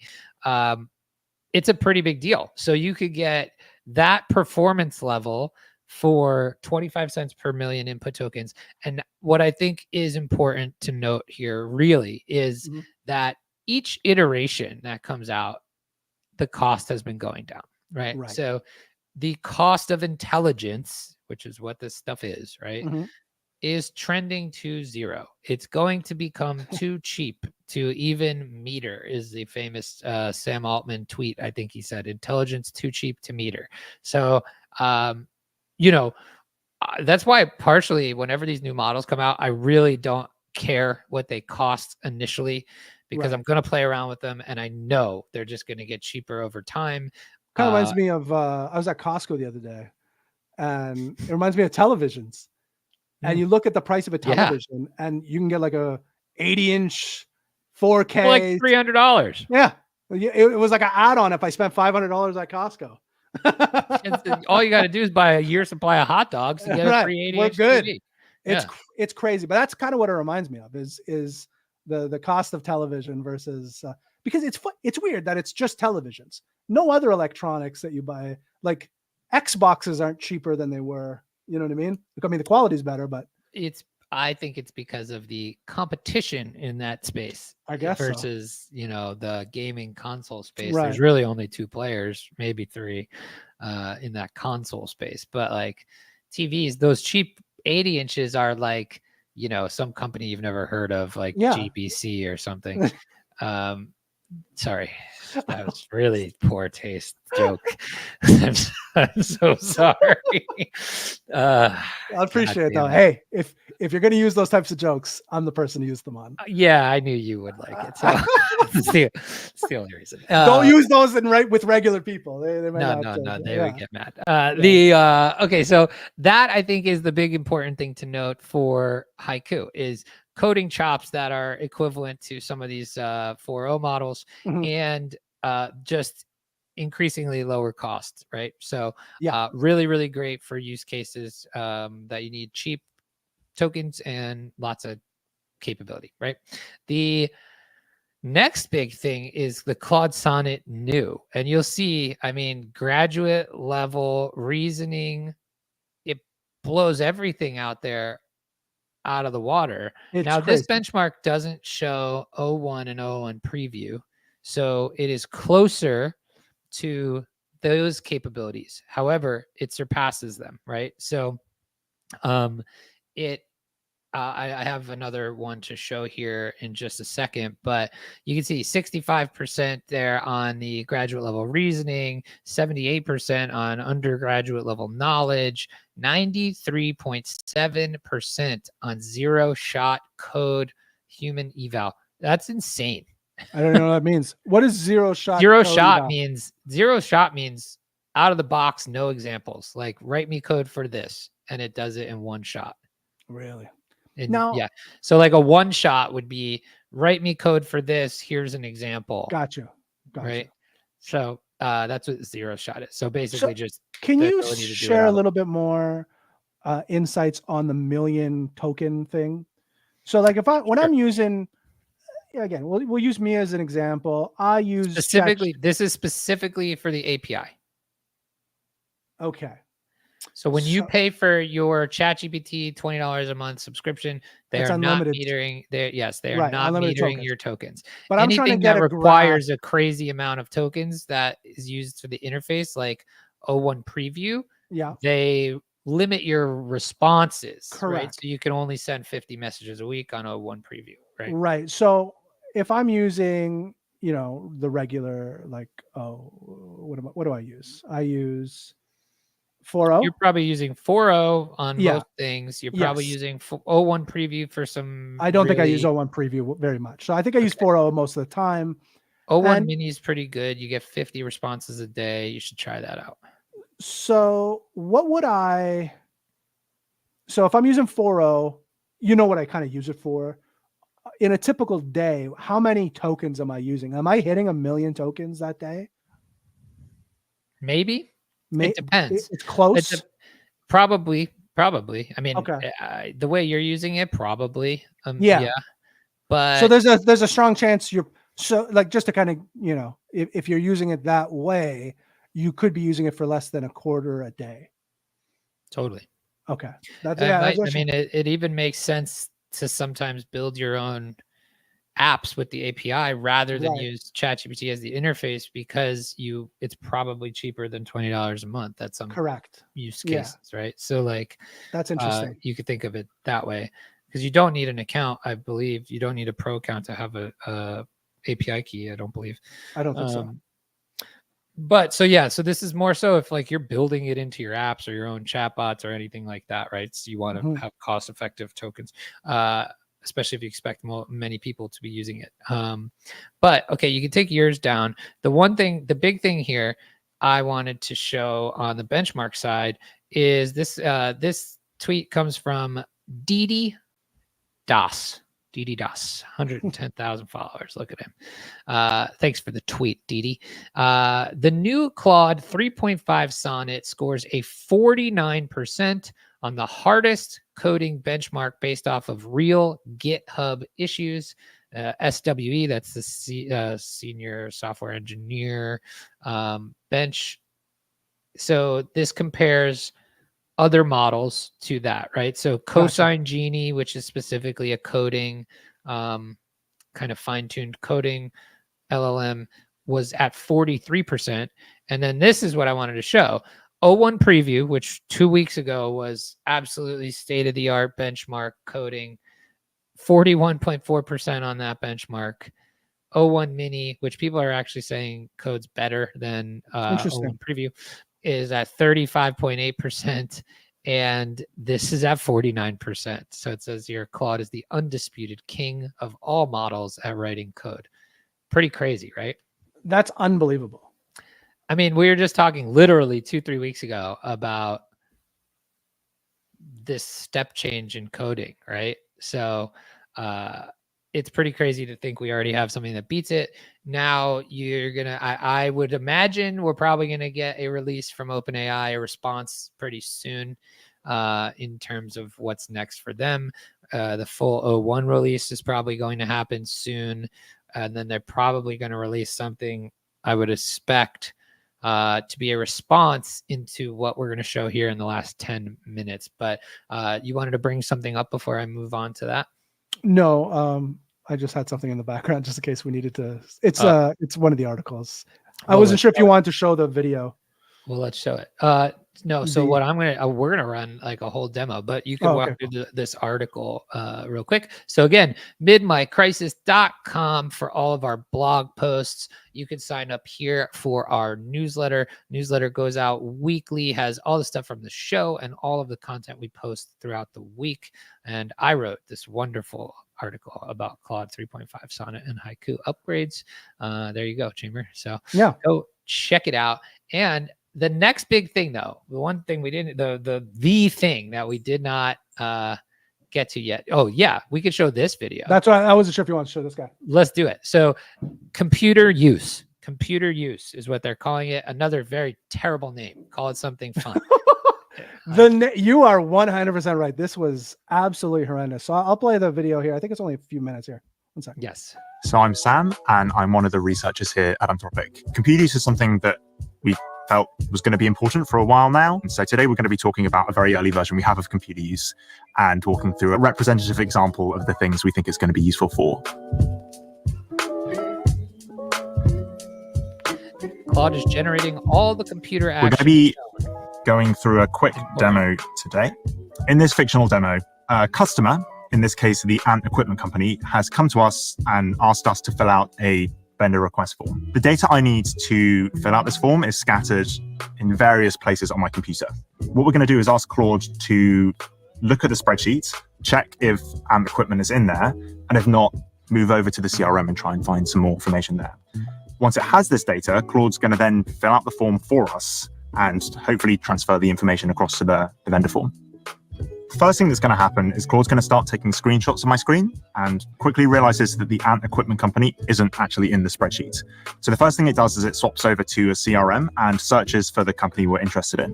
It's a pretty big deal. So you could get that performance level for 25 cents per million input tokens. And what I think is important to note here really is Mhm. that each iteration that comes out, the cost has been going down, right? Right. So the cost of intelligence, which is what this stuff is, right, Mhm. is trending to 0. It's going to become too cheap to even meter, is the famous Sam Altman tweet. I think he said, intelligence too cheap to meter. So, that's why partially whenever these new models come out, I really don't care what they cost initially because Right. I'm going to play around with them and I know they're just going to get cheaper over time. Kind of reminds me of I was at Costco the other day, and it reminds me of televisions. And you look at the price of a Yeah, television, and you can get like a 80-inch for like 4K. $300. Yeah, it was like an add-on if I spent $500 at Costco. All you got to do is buy a year supply of hot dogs to get a Right, free we're 80-inch good. TV. It's Yeah. it's crazy, but that's kind of what it reminds me of is the cost of television versus because it's weird that it's just televisions. No other electronics that you buy, like Xboxes, aren't cheaper than they were. You know what I mean? I mean, the quality's better, but I think it's because of the competition in that space I guess so. versus, the gaming console space. Right. There's really only 2 players, maybe 3, in that console space. But like TVs, those cheap 80 inches are like, some company you've never heard of, like Yeah. GBC or something. Sorry, that was really poor taste joke. I'm so sorry. I appreciate it though. Hey, if you're going to use those types of jokes, I'm the person to use them on. Yeah, I knew you would like it. So it's the only reason. Don't use those with regular people. They might No, they yeah. would get mad. Okay, so that I think is the big important thing to note for Haiku is coding chops that are equivalent to some of these 4.0 models Mhm. and just increasingly lower costs, right? So Yeah. really, really great for use cases that you need cheap tokens and lots of capability, right? The next big thing is the Claude Sonnet new. And you'll see, I mean, graduate level reasoning, it blows everything out there out of the water. It's Now, this crazy. benchmark doesn't show 01 and 01 preview. So it is closer to those capabilities. However, it surpasses them, right? So it I have another one to show here in just a second, but you can see 65% there on the graduate level reasoning, 78% on undergraduate level knowledge, 93.7% on 0-shot code human eval. That's insane. I don't know what that means. What is 0-shot? 0-shot means out of the box, no examples. Like write me code for this, and it does it in 1 shot. Really? And Now, yeah, so like a 1 shot would be write me code for this. Here's an example. Gotcha. Right. So that's what 0-shot is. So basically, just can the you ability to do it share a out. little bit more insights on the million token thing? So, like, when I'm using, again, we'll use me as an example. I use Specifically, this is specifically for the API. Okay. So when you pay for your ChatGPT $20 a month subscription, they That's are not unlimited. metering. They are Right, not unlimited metering tokens. your tokens. But I'm trying to Anything get that a requires a crazy amount of tokens that is used for the interface, like 01 preview, Yeah. they limit your responses. Right. Correct. So you can only send 50 messages a week on 01 preview. Right. Right. So if I'm using, the regular, like, what do I use? I use 4.0. You're probably using 4.0 on Yeah. most things. You're probably Yes. using 01 preview for some. I don't think I use 01 preview very much. So I think I use 4.0 most of the time. 01 And mini is pretty good. You get 50 responses a day. You should try that out. So what would so if I'm using 4.0, you know what I kind of use it for. In a typical day, how many tokens am I using? Am I hitting 1 million tokens that day? Maybe. It depends. It's close. Probably. I mean, Okay. the way you're using it, probably. Yeah. But so there's a strong chance like, just to kind of, if you're using it that way, you could be using it for less than a quarter a day. Totally. Okay. I mean, it even makes sense to sometimes build your own apps with the API rather than use ChatGPT as the interface, because it's probably cheaper than $20 a month. That's some correct use cases, right? So like, that's interesting. You could think of it that way, because you don't need an account. I believe you don't need a pro account to have a API key. I don't believe. I don't think so. But so this is more so if like you're building it into your apps or your own chatbots or anything like that, right? So you want to have cost-effective tokens, especially if you expect many people to be using it. But okay, you can take yours down. The big thing here I wanted to show on the benchmark side is this. This tweet comes from Didi Das. 110,000 followers. Look at him. Thanks for the tweet, Didi. The new Claude 3.5 Sonnet scores a 49% on the hardest coding benchmark based off of real GitHub issues. SWE, that's the senior software engineer bench. So this compares other models to that, right? So Cosine Genie, which is specifically a coding, kind of fine-tuned coding LLM, was at 43%. And then this is what I wanted to show. O1 Preview, which 2 weeks ago was absolutely state-of-the-art benchmark coding, 41.4% on that benchmark. O1 Mini, which people are actually saying codes better than O1 Preview, is at 35.8%, and this is at 49%. So it says here, Claude is the undisputed king of all models at writing code. Pretty crazy, right? That's unbelievable. I mean, we were just talking literally 2-3 weeks ago about this step change in coding, right? So it's pretty crazy to think we already have something that beats it. Now you're gonna, I would imagine we're probably gonna get a release from OpenAI, a response pretty soon in terms of what's next for them. The full O1 release is probably going to happen soon, and then they're probably going to release something, I would expect, to be a response into what we're going to show here in the last 10 minutes. But you wanted to bring something up before I move on to that? No, I just had something in the background just in case we needed to. It's one of the articles. I wasn't sure if you wanted to show the video. Well, let's show it. No, so what we're gonna run like a whole demo, but you can walk through this article real quick. So again, midmycrisis.com for all of our blog posts. You can sign up here for our newsletter. Newsletter goes out weekly, has all the stuff from the show and all of the content we post throughout the week. And I wrote this wonderful article about Claude 3.5 Sonnet and Haiku upgrades. There you go, Chamber. So yeah, go check it out. And the next big thing, though, the one thing we didn't, the thing that we did not get to yet. Oh yeah, we could show this video. That's why I wasn't sure if you want to show this guy. Let's do it. So, computer use is what they're calling it. Another very terrible name. Call it something fun. You are 100% right. This was absolutely horrendous. So I'll play the video here. I think it's only a few minutes here. 1 second. Yes. So I'm Sam, and I'm one of the researchers here at Anthropic. Computer use is something that we felt was going to be important for a while now. And so today we're going to be talking about a very early version we have of computer use and walking through a representative example of the things we think it's going to be useful for. Claude is generating all the computer action. We're going to be going through a quick demo today. In this fictional demo, a customer, in this case the Ant Equipment Company, has come to us and asked us to fill out a vendor request form. The data I need to fill out this form is scattered in various places on my computer. What we're going to do is ask Claude to look at the spreadsheet, check if Ant Equipment is in there, and if not, move over to the CRM and try and find some more information there. Once it has this data, Claude's going to then fill out the form for us and hopefully transfer the information across to the vendor form. The first thing that's going to happen is Claude's going to start taking screenshots of my screen and quickly realizes that the Ant equipment company isn't actually in the spreadsheet. So the first thing it does is it swaps over to a CRM and searches for the company we're interested in.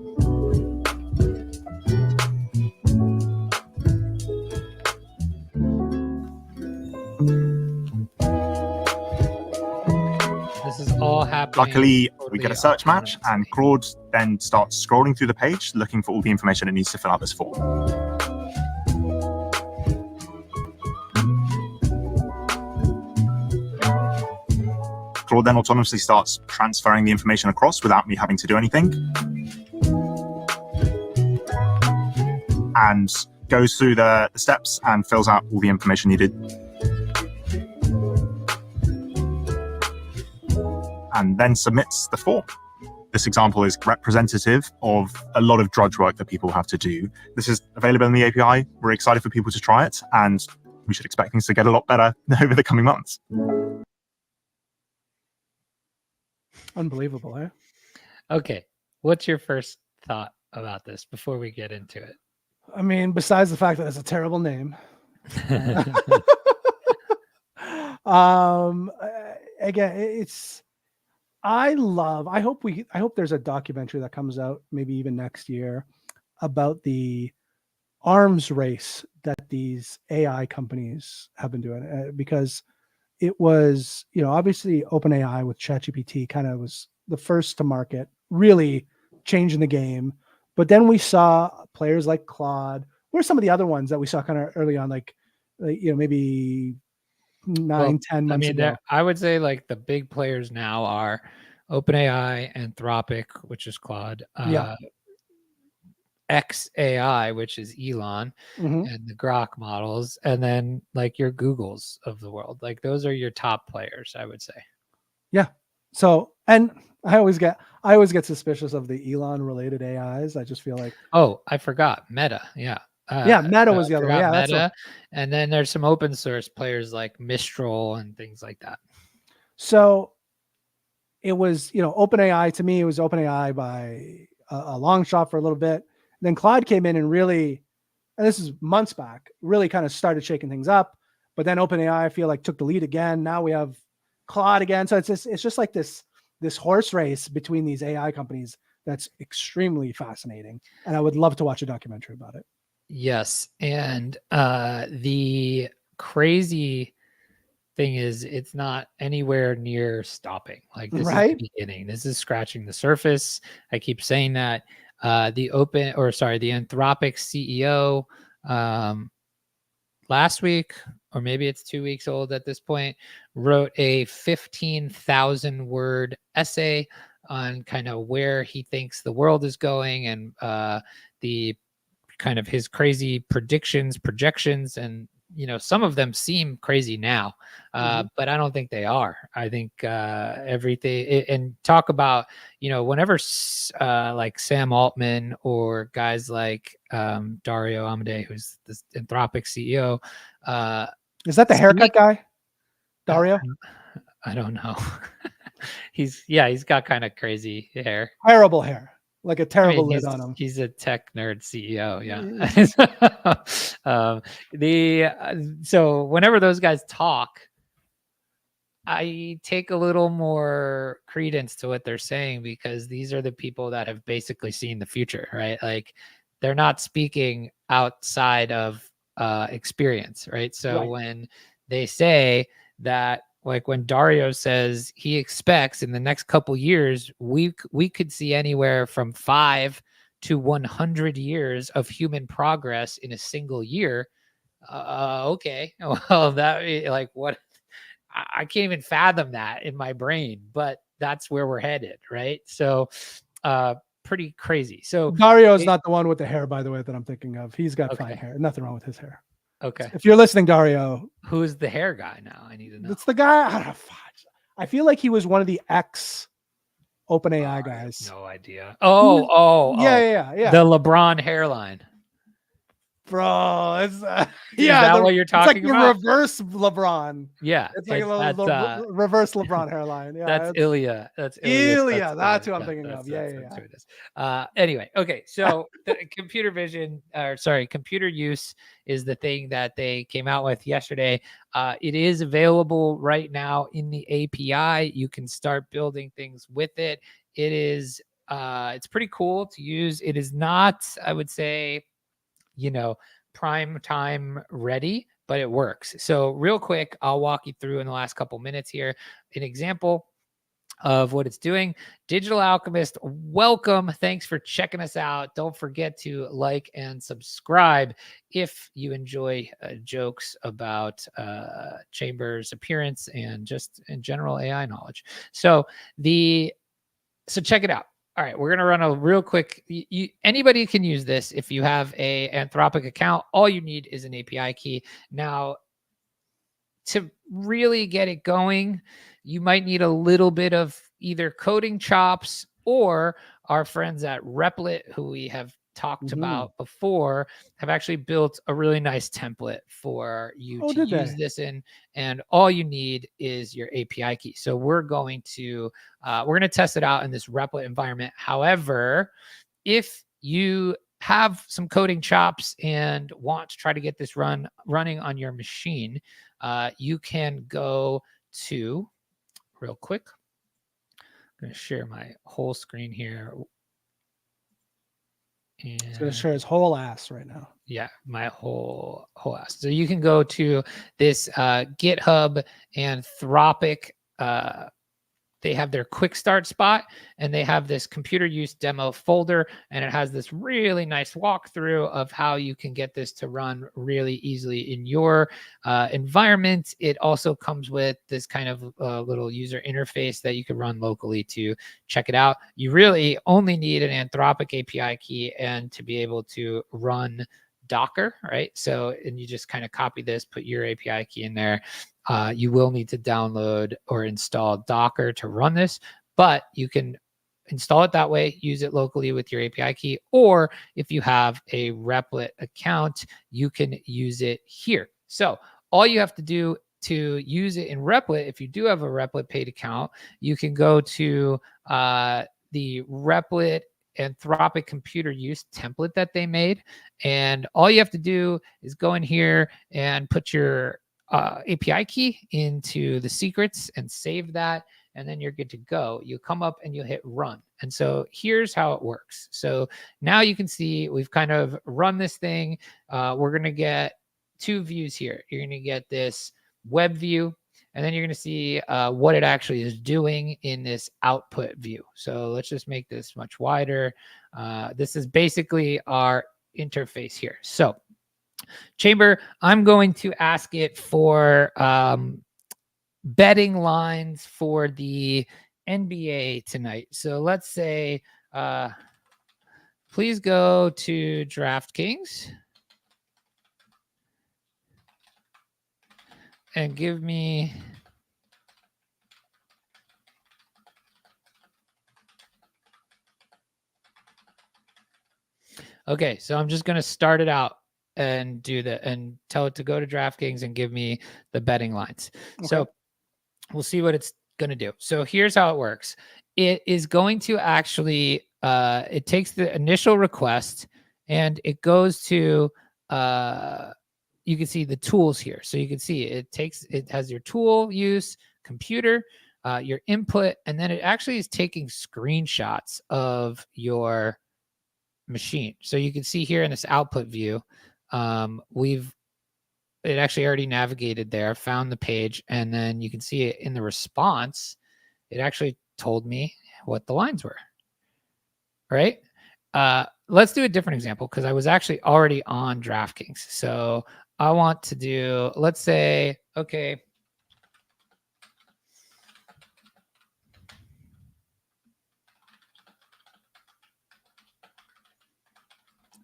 This is all happening. Luckily, we totally get a search match, and autonomously. Claude then starts scrolling through the page, looking for all the information it needs to fill out this form. Claude then autonomously starts transferring the information across without me having to do anything, and goes through the steps and fills out all the information needed. And then submits the form. This example is representative of a lot of drudge work that people have to do. This is available in the API. We're excited for people to try it, and we should expect things to get a lot better over the coming months. Unbelievable, eh? Okay, what's your first thought about this before we get into it? I mean, besides the fact that it's a terrible name. Again, it's I hope there's a documentary that comes out maybe even next year about the arms race that these AI companies have been doing, because it was, obviously OpenAI with ChatGPT kind of was the first to market, really changing the game. But then we saw players like Claude. What are some of the other ones that we saw kind of early on, like maybe 10 months ago? I would say like the big players now are OpenAI, Anthropic, which is Claude, XAI, which is Elon, and the Grok models, and then like your Googles of the world. Like those are your top players, I would say. Yeah. So, and I always get suspicious of the Elon related AIs. I just feel like, oh, I forgot Meta. Yeah. Meta was the other one. Yeah, Meta. And then there's some open source players like Mistral and things like that. So it was, OpenAI, to me, it was OpenAI by a long shot for a little bit. Then Claude came in and really, and this is months back, really kind of started shaking things up. But then OpenAI, I feel like, took the lead again. Now we have Claude again. So it's just like this horse race between these AI companies that's extremely fascinating. And I would love to watch a documentary about it. Yes. And the crazy thing is it's not anywhere near stopping. Like this is the beginning. This is scratching the surface. I keep saying that. The Anthropic CEO last week, or maybe it's 2 weeks old at this point, wrote a 15,000 word essay on kind of where he thinks the world is going, and the kind of his crazy projections, and some of them seem crazy now, but I don't think they are. I think everything, and talk about, whenever like Sam Altman or guys like Dario Amodei, who's the Anthropic CEO. Is that the haircut guy? Dario? I don't know. He's got kind of crazy hair. Terrible hair. Like a terrible lid on him. He's a tech nerd CEO. Yeah. So whenever those guys talk, I take a little more credence to what they're saying, because these are the people that have basically seen the future, right? Like they're not speaking outside of experience, right? So when they say that, like when Dario says he expects in the next couple years, we could see anywhere from 5 to 100 years of human progress in a single year. Okay, well, that, like, what? I can't even fathom that in my brain, but that's where we're headed, right? So pretty crazy. So Dario is not the one with the hair, by the way, that I'm thinking of. He's got fine hair. Nothing wrong with his hair. Okay. If you're listening, Dario. Who's the hair guy now? I need to know. It's the guy. I feel like he was one of the ex OpenAI guys. No idea. Oh, yeah. The LeBron hairline. bro. It's Is that what you're it's like talking the about? reverse LeBron. Yeah, It's like a that's reverse LeBron hairline. Yeah, that's it's Ilya. That's Ilya. Ilya. That's who I'm thinking of. That's who it is. Anyway, okay. So the computer vision, or sorry, computer use is the thing that they came out with yesterday. It is available right now in the API. You can start building things with it. It is, it's pretty cool to use. It is not, I would say, prime time ready, but it works. So real quick, I'll walk you through in the last couple minutes here an example of what it's doing. Digital Alchemist, welcome. Thanks for checking us out. Don't forget to like and subscribe if you enjoy jokes about Chamber's appearance and just in general AI knowledge. So check it out. All right, we're going to run a real quick. Anybody can use this if you have a Anthropic account. All you need is an API key. Now, to really get it going, you might need a little bit of either coding chops, or our friends at Replit, who we have talked about before, have actually built a really nice template for you to use this in. And all you need is your API key. So we're going to test it out in this Replit environment. However, if you have some coding chops and want to try to get this running on your machine, you can go to, real quick, I'm going to share my whole screen here. And it's going to share his whole ass right now. Yeah, my whole ass. So you can go to this GitHub Anthropic. They have their quick start spot, and they have this computer use demo folder, and it has this really nice walkthrough of how you can get this to run really easily in your environment. It also comes with this kind of little user interface that you can run locally to check it out. You really only need an Anthropic API key and to be able to run Docker, right? So, and you just kind of copy this, put your API key in there. You will need to download or install Docker to run this, but you can install it that way, use it locally with your API key, or if you have a Replit account, you can use it here. So all you have to do to use it in Replit, if you do have a Replit paid account, you can go to the Replit Anthropic computer use template that they made. And all you have to do is go in here and put your API key into the secrets and save that, and then you're good to go. You come up and you hit run. And so here's how it works. So now you can see we've kind of run this thing. We're going to get two views here. You're going to get this web view, and then you're going to see what it actually is doing in this output view. So let's just make this much wider. This is basically our interface here. So Chamber, I'm going to ask it for betting lines for the NBA tonight. So let's say, please go to DraftKings and give me okay. So I'm just going to start it out and do that and tell it to go to DraftKings and give me the betting lines. Okay. So we'll see what it's going to do. So here's how it works. It is going to actually, it takes the initial request and it goes to, you can see the tools here. So you can see it has your tool use, computer, your input, and then it actually is taking screenshots of your machine. So you can see here in this output view, it actually already navigated there, found the page, and then you can see it in the response. It actually told me what the lines were. All right. Let's do a different example because I was actually already on DraftKings. So I want to do, let's say, okay.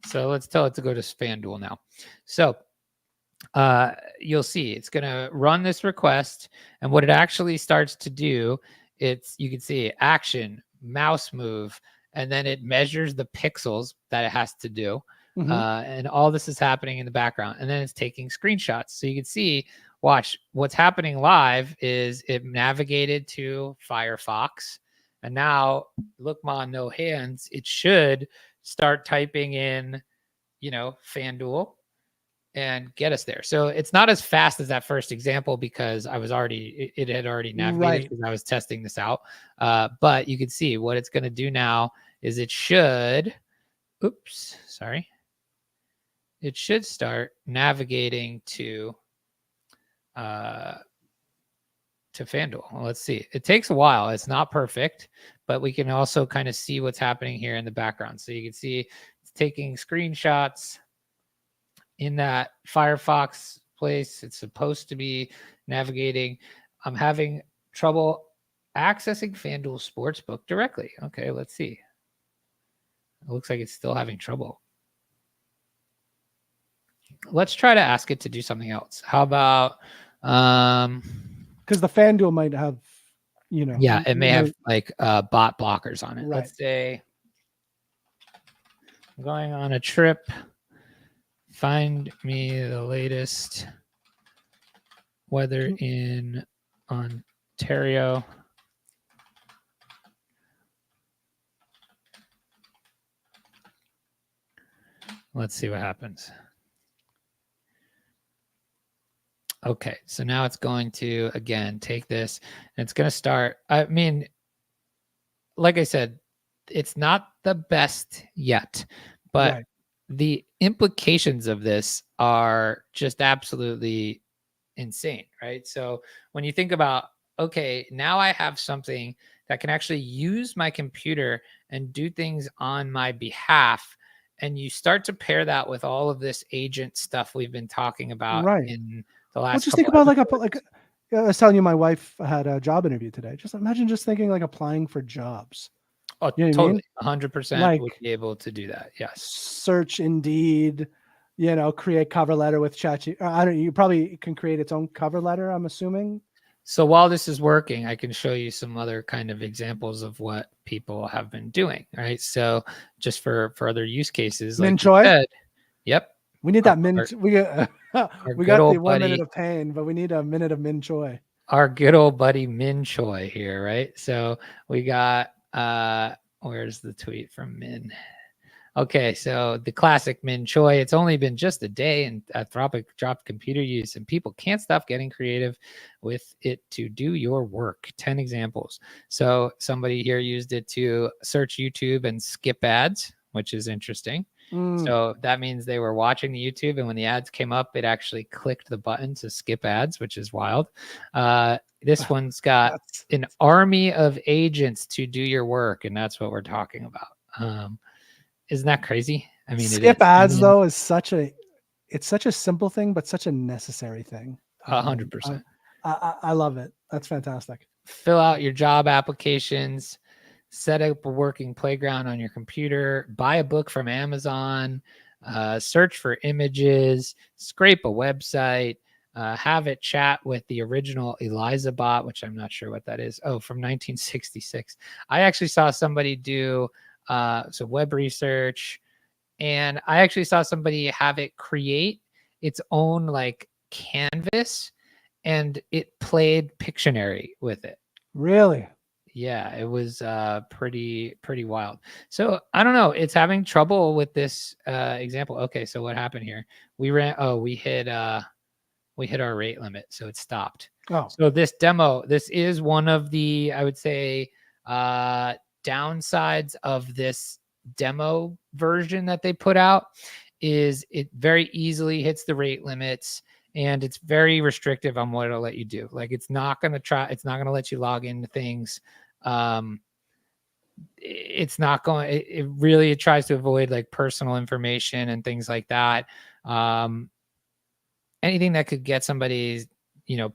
So let's tell it to go to FanDuel now. So you'll see it's going to run this request. And what it actually starts to do, you can see action, mouse move, and then it measures the pixels that it has to do. And all this is happening in the background, and then it's taking screenshots. So you can see, watch what's happening live is it navigated to Firefox, and now look, no hands. It should start typing in, FanDuel and get us there. So it's not as fast as that first example because I was already, it had already navigated because I was testing this out. But you can see what it's going to do now is it should, it should start navigating to FanDuel. Well, let's see. It takes a while. It's not perfect, but we can also kind of see what's happening here in the background. So you can see it's taking screenshots in that Firefox place. It's supposed to be navigating. I'm having trouble accessing FanDuel Sportsbook directly. Okay, let's see. It looks like it's still having trouble. Let's try to ask it to do something else. How about because the FanDuel might have, yeah, it may have like bot blockers on it. Right. Let's say I'm going on a trip. Find me the latest weather in Ontario. Let's see what happens. Okay, so now it's going to, again, take this, and it's going to start. I mean, like I said, it's not the best yet, but the implications of this are just absolutely insane, right? So when you think about, okay, now I have something that can actually use my computer and do things on my behalf, and you start to pair that with all of this agent stuff we've been talking about in the last. Well, just think about I was telling you, my wife had a job interview today. Just imagine just thinking like applying for jobs. Oh, you know totally. 100% would like, be able to do that. Yes. Search Indeed, create cover letter with ChatGPT. I don't. You probably can create its own cover letter, I'm assuming. So while this is working, I can show you some other kind of examples of what people have been doing. Right. So just for other use cases, like Min Choi. Yep. We need that Min. We got the 1 minute of pain, but we need a minute of Min Choi. Our good old buddy Min Choi here, right? So we got where's the tweet from Min? Okay, so the classic Min Choi. It's only been just a day and Anthropic dropped computer use, and people can't stop getting creative with it to do your work. 10 examples. So somebody here used it to search YouTube and skip ads, which is interesting. So that means they were watching the YouTube, and when the ads came up, it actually clicked the button to skip ads, which is wild. This one's got an army of agents to do your work, and that's what we're talking about. Isn't that crazy? I mean, skip ads though is such a simple thing, but such a necessary thing. 100%. I love it. That's fantastic. Fill out your job applications. Set up a working playground on your computer, buy a book from Amazon, search for images, scrape a website, have it chat with the original Eliza bot, which I'm not sure what that is. Oh, from 1966. I actually saw somebody do some web research, and I actually saw somebody have it create its own like canvas, and it played Pictionary with it. Really? Yeah, it was pretty wild. So I don't know. It's having trouble with this example. Okay, so what happened here? We hit our rate limit, so it stopped. Oh, so this demo, this is one of the, I would say, downsides of this demo version that they put out is it very easily hits the rate limits. And it's very restrictive on what it'll let you do. Like it's not going to let you log into things. It really tries to avoid like personal information and things like that. Anything that could get somebody's,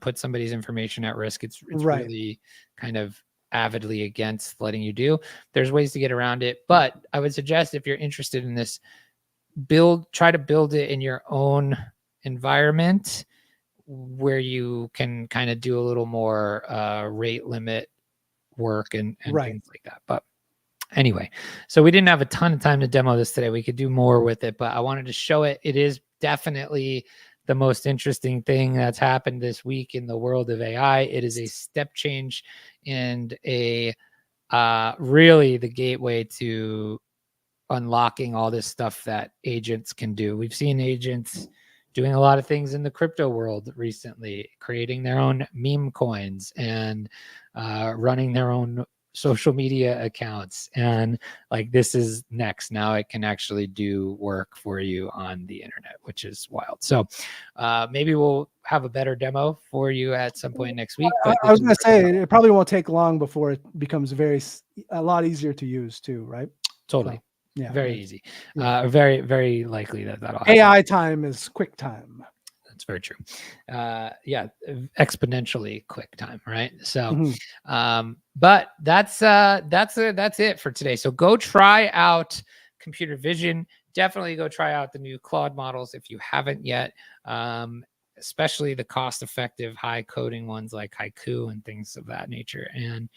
put somebody's information at risk. It's really kind of avidly against letting you do. There's ways to get around it, but I would suggest if you're interested in this, try to build it in your own environment where you can kind of do a little more rate limit work and things like that. But Anyway, so we didn't have a ton of time to demo this today. We could do more with it, but I wanted to show it. It is definitely the most interesting thing that's happened this week in the world of AI. It is a step change and a really the gateway to unlocking all this stuff that agents can do. We've seen agents doing a lot of things in the crypto world recently, creating their own meme coins and running their own social media accounts. And like, this is next. Now it can actually do work for you on the internet, which is wild. So maybe we'll have a better demo for you at some point next week. But I was going to say, it probably won't take long before it becomes a lot easier to use too, right? Totally. So, yeah. Very easy. Yeah. Very, very likely that'll happen. AI time is quick time. That's very true. Yeah, exponentially quick time, right? So, but that's it for today. So go try out computer vision. Definitely go try out the new Claude models if you haven't yet. Especially the cost-effective, high-coding ones like Haiku and things of that nature. And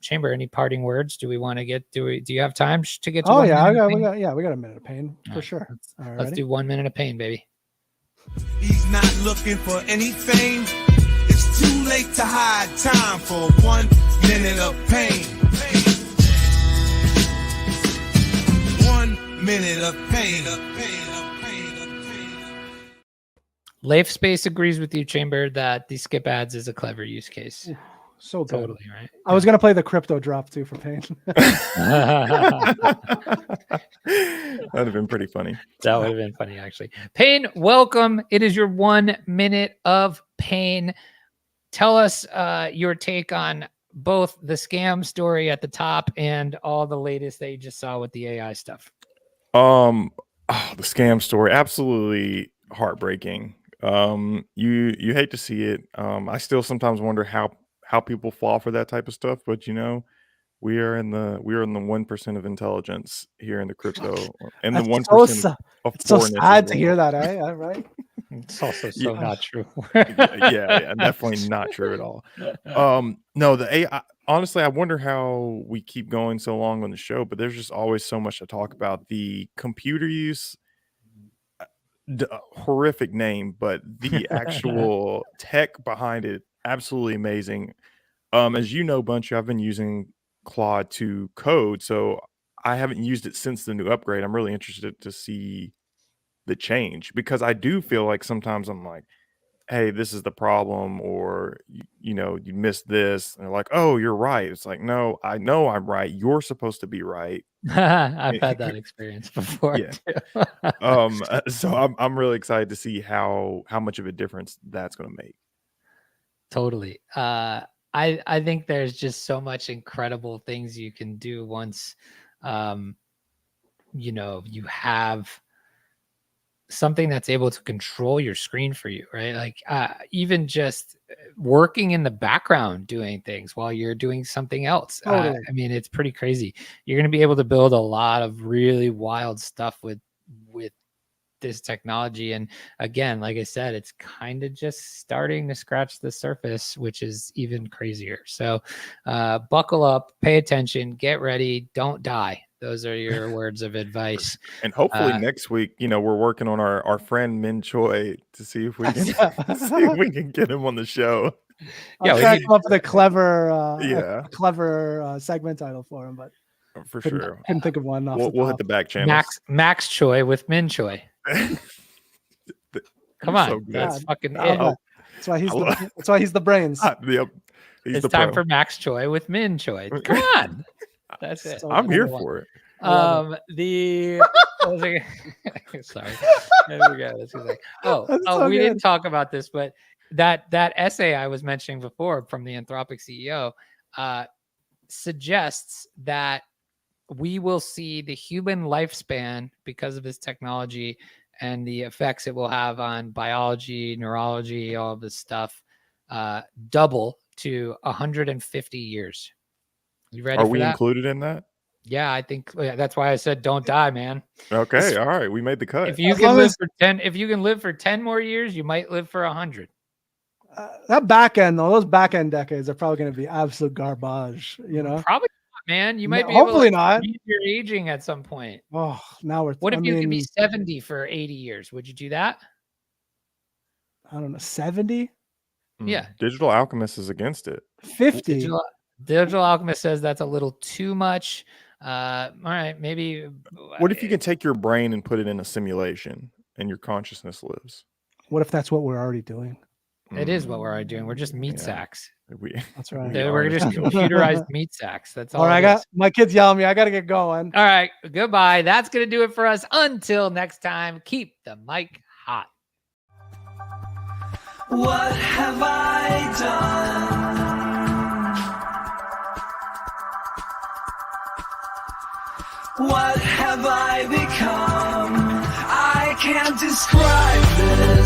Chamber, any parting words? Do we want to get? Do you have time to get to? Oh yeah, we got a minute of pain for sure. Let's do 1 minute of pain, baby. He's not looking for any fame. It's too late to hide time for 1 minute of pain. 1 minute of pain. Leif Space agrees with you, Chamber, that the skip ads is a clever use case. So good. Totally right. I was gonna play the crypto drop too for pain. That'd have been pretty funny. That would have been funny, actually. Pain, welcome. It is your 1 minute of pain. Tell us your take on both the scam story at the top and all the latest that you just saw with the AI stuff. The scam story, absolutely heartbreaking. You hate to see it. I still sometimes wonder how people fall for that type of stuff, but you know, we are in the 1% of intelligence here in the crypto, and the 1% of it's so sad to hear that, right? It's also so not true. yeah, definitely not true at all. No, the AI. Honestly, I wonder how we keep going so long on the show, but there's just always so much to talk about. The computer use, horrific name, but the actual tech behind it, absolutely amazing. As you know, Bunchu, I've been using Claude to code, so I haven't used it since the new upgrade. I'm really interested to see the change, because I do feel like sometimes I'm like, hey, this is the problem, or you know, you missed this, and they're like, oh, you're right. It's like, no, I know I'm right. You're supposed to be right. I've had that experience before. Yeah. Too. So I'm really excited to see how much of a difference that's going to make. Totally. I think there's just so much incredible things you can do once, you know, you have something that's able to control your screen for you, right? Like even just working in the background, doing things while you're doing something else. Totally. I mean, it's pretty crazy. You're going to be able to build a lot of really wild stuff with this technology. And again, like I said, it's kind of just starting to scratch the surface, which is even crazier. So buckle up, pay attention, get ready, don't die. Those are your words of advice. And hopefully next week, you know, we're working on our friend Min Choi to see if we can get him on the show. I'll try to come up with a clever segment title for him, but for sure couldn't think of one. We'll hit the back channel. Max Choi with Min Choi. Come on, so that's fucking it. That's why he's the brains. Yep. It's time for Max Choi with Min Choi. Come on. That's it. So I'm here for it. Sorry. There we go. We didn't talk about this, but that essay I was mentioning before from the Anthropic CEO suggests that we will see the human lifespan, because of this technology and the effects it will have on biology, neurology, all of this stuff, double to 150 years. You ready? Are we included in that? Yeah, I think that's why I said don't die, man. Okay, all right, we made the cut. If you can live for 10 more years, you might live for 100. That back end though, those back end decades are probably going to be absolute garbage. You know, Probably not, man. You might be hopefully able to not. read your aging at some point. Oh, now we're. What if I you could be mean, 70 for 80 years? Would you do that? I don't know, 70, Yeah. Digital Alchemist is against it. 50. Digital Alchemist says that's a little too much. All right, maybe. What if you can take your brain and put it in a simulation and your consciousness lives? What if that's what we're already doing? It is what we're already doing. We're just meat Yeah. sacks. That's right. We're just computerized meat sacks. That's all. All right, it is. my kids yelling at me. I got to get going. All right, goodbye. That's gonna do it for us. Until next time, keep the mic hot. What have I done? What have I become? I can't describe this.